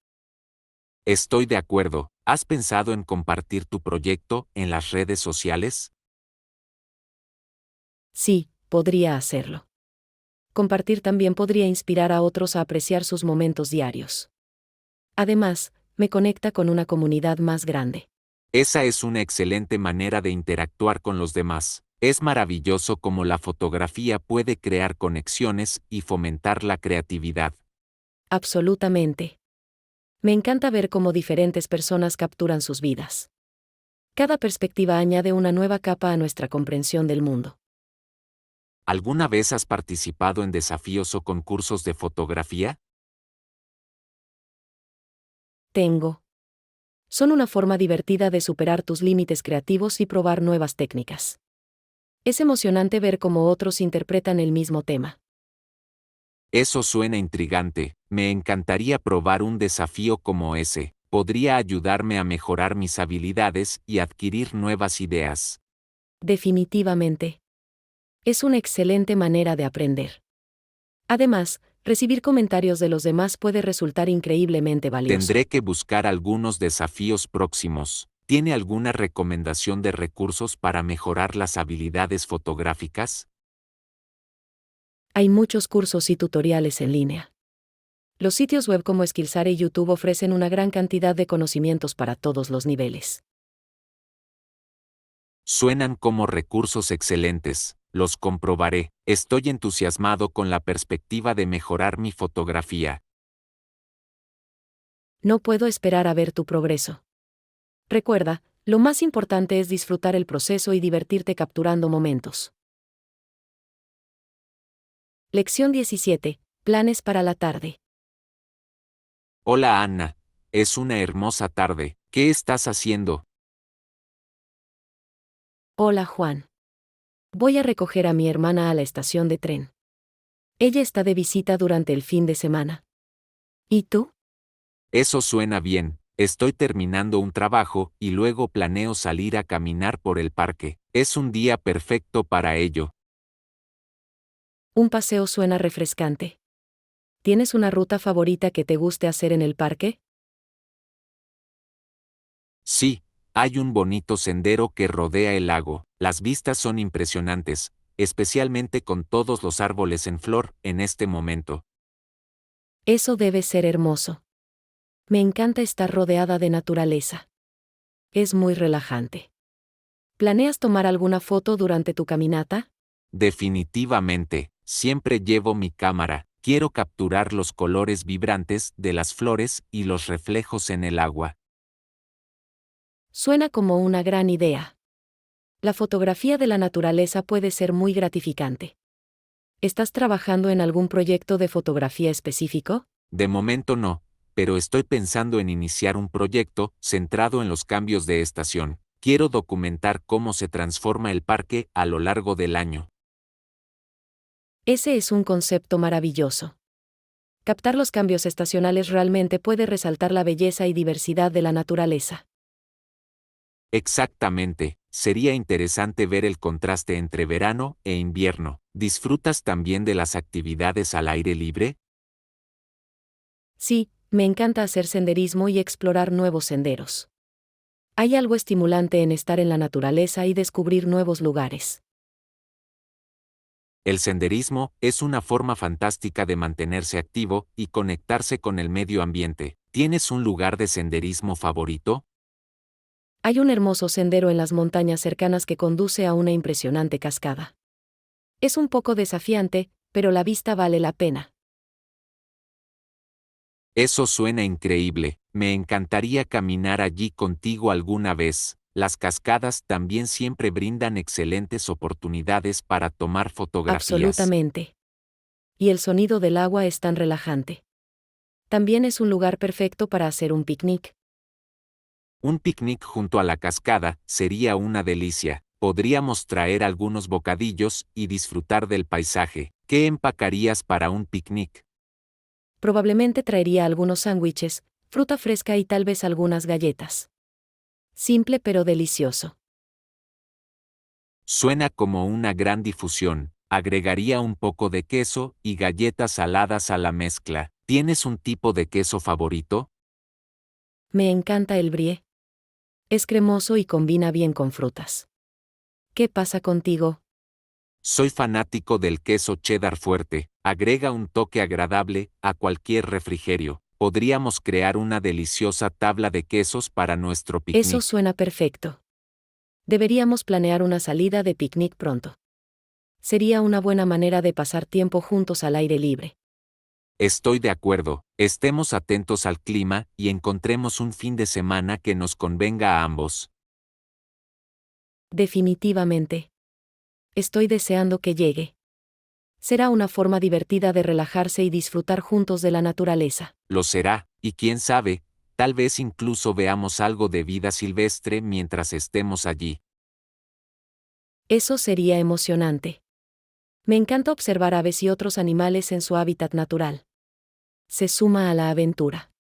Estoy de acuerdo. ¿Has pensado en compartir tu proyecto en las redes sociales? Sí, podría hacerlo. Compartir también podría inspirar a otros a apreciar sus momentos diarios. Además, me conecta con una comunidad más grande. Esa es una excelente manera de interactuar con los demás. Es maravilloso cómo la fotografía puede crear conexiones y fomentar la creatividad. Absolutamente. Me encanta ver cómo diferentes personas capturan sus vidas. Cada perspectiva añade una nueva capa a nuestra comprensión del mundo. ¿Alguna vez has participado en desafíos o concursos de fotografía? Tengo. Son una forma divertida de superar tus límites creativos y probar nuevas técnicas. Es emocionante ver cómo otros interpretan el mismo tema. Eso suena intrigante, me encantaría probar un desafío como ese. Podría ayudarme a mejorar mis habilidades y adquirir nuevas ideas. Definitivamente. Es una excelente manera de aprender. Además, recibir comentarios de los demás puede resultar increíblemente valioso. Tendré que buscar algunos desafíos próximos. ¿Tiene alguna recomendación de recursos para mejorar las habilidades fotográficas? Hay muchos cursos y tutoriales en línea. Los sitios web como Skillshare y YouTube ofrecen una gran cantidad de conocimientos para todos los niveles. Suenan como recursos excelentes, los comprobaré. Estoy entusiasmado con la perspectiva de mejorar mi fotografía. No puedo esperar a ver tu progreso. Recuerda, lo más importante es disfrutar el proceso y divertirte capturando momentos. Lección 17. Planes para la tarde. Hola Anna, es una hermosa tarde. ¿Qué estás haciendo? Hola Juan. Voy a recoger a mi hermana a la estación de tren. Ella está de visita durante el fin de semana. ¿Y tú? Eso suena bien. Estoy terminando un trabajo y luego planeo salir a caminar por el parque. Es un día perfecto para ello. Un paseo suena refrescante. ¿Tienes una ruta favorita que te guste hacer en el parque? Sí, hay un bonito sendero que rodea el lago. Las vistas son impresionantes, especialmente con todos los árboles en flor en este momento. Eso debe ser hermoso. Me encanta estar rodeada de naturaleza. Es muy relajante. ¿Planeas tomar alguna foto durante tu caminata? Definitivamente, siempre llevo mi cámara. Quiero capturar los colores vibrantes de las flores y los reflejos en el agua. Suena como una gran idea. La fotografía de la naturaleza puede ser muy gratificante. ¿Estás trabajando en algún proyecto de fotografía específico? De momento no, pero estoy pensando en iniciar un proyecto centrado en los cambios de estación. Quiero documentar cómo se transforma el parque a lo largo del año. Ese es un concepto maravilloso. Captar los cambios estacionales realmente puede resaltar la belleza y diversidad de la naturaleza. Exactamente, sería interesante ver el contraste entre verano e invierno. ¿Disfrutas también de las actividades al aire libre? Sí, me encanta hacer senderismo y explorar nuevos senderos. Hay algo estimulante en estar en la naturaleza y descubrir nuevos lugares. El senderismo es una forma fantástica de mantenerse activo y conectarse con el medio ambiente. ¿Tienes un lugar de senderismo favorito? Hay un hermoso sendero en las montañas cercanas que conduce a una impresionante cascada. Es un poco desafiante, pero la vista vale la pena. Eso suena increíble. Me encantaría caminar allí contigo alguna vez. Las cascadas también siempre brindan excelentes oportunidades para tomar fotografías. Absolutamente. Y el sonido del agua es tan relajante. También es un lugar perfecto para hacer un picnic. Un picnic junto a la cascada sería una delicia. Podríamos traer algunos bocadillos y disfrutar del paisaje. ¿Qué empacarías para un picnic? Probablemente traería algunos sándwiches, fruta fresca y tal vez algunas galletas. Simple pero delicioso. Suena como una gran difusión. Agregaría un poco de queso y galletas saladas a la mezcla. ¿Tienes un tipo de queso favorito? Me encanta el brie. Es cremoso y combina bien con frutas. ¿Qué pasa contigo? Soy fanático del queso cheddar fuerte. Agrega un toque agradable a cualquier refrigerio. Podríamos crear una deliciosa tabla de quesos para nuestro Eso picnic. suena perfecto. Deberíamos planear una salida de picnic pronto. Sería una buena manera de pasar tiempo juntos al aire libre. Estoy de acuerdo. Estemos atentos al clima y encontremos un fin de semana que nos convenga a ambos. Definitivamente. Estoy deseando que llegue. Será una forma divertida de relajarse y disfrutar juntos de la naturaleza. Lo será, y quién sabe, Tal vez incluso veamos algo de vida silvestre mientras estemos allí. Eso sería emocionante. Me encanta observar aves y otros animales en su hábitat natural. Se suma a la aventura.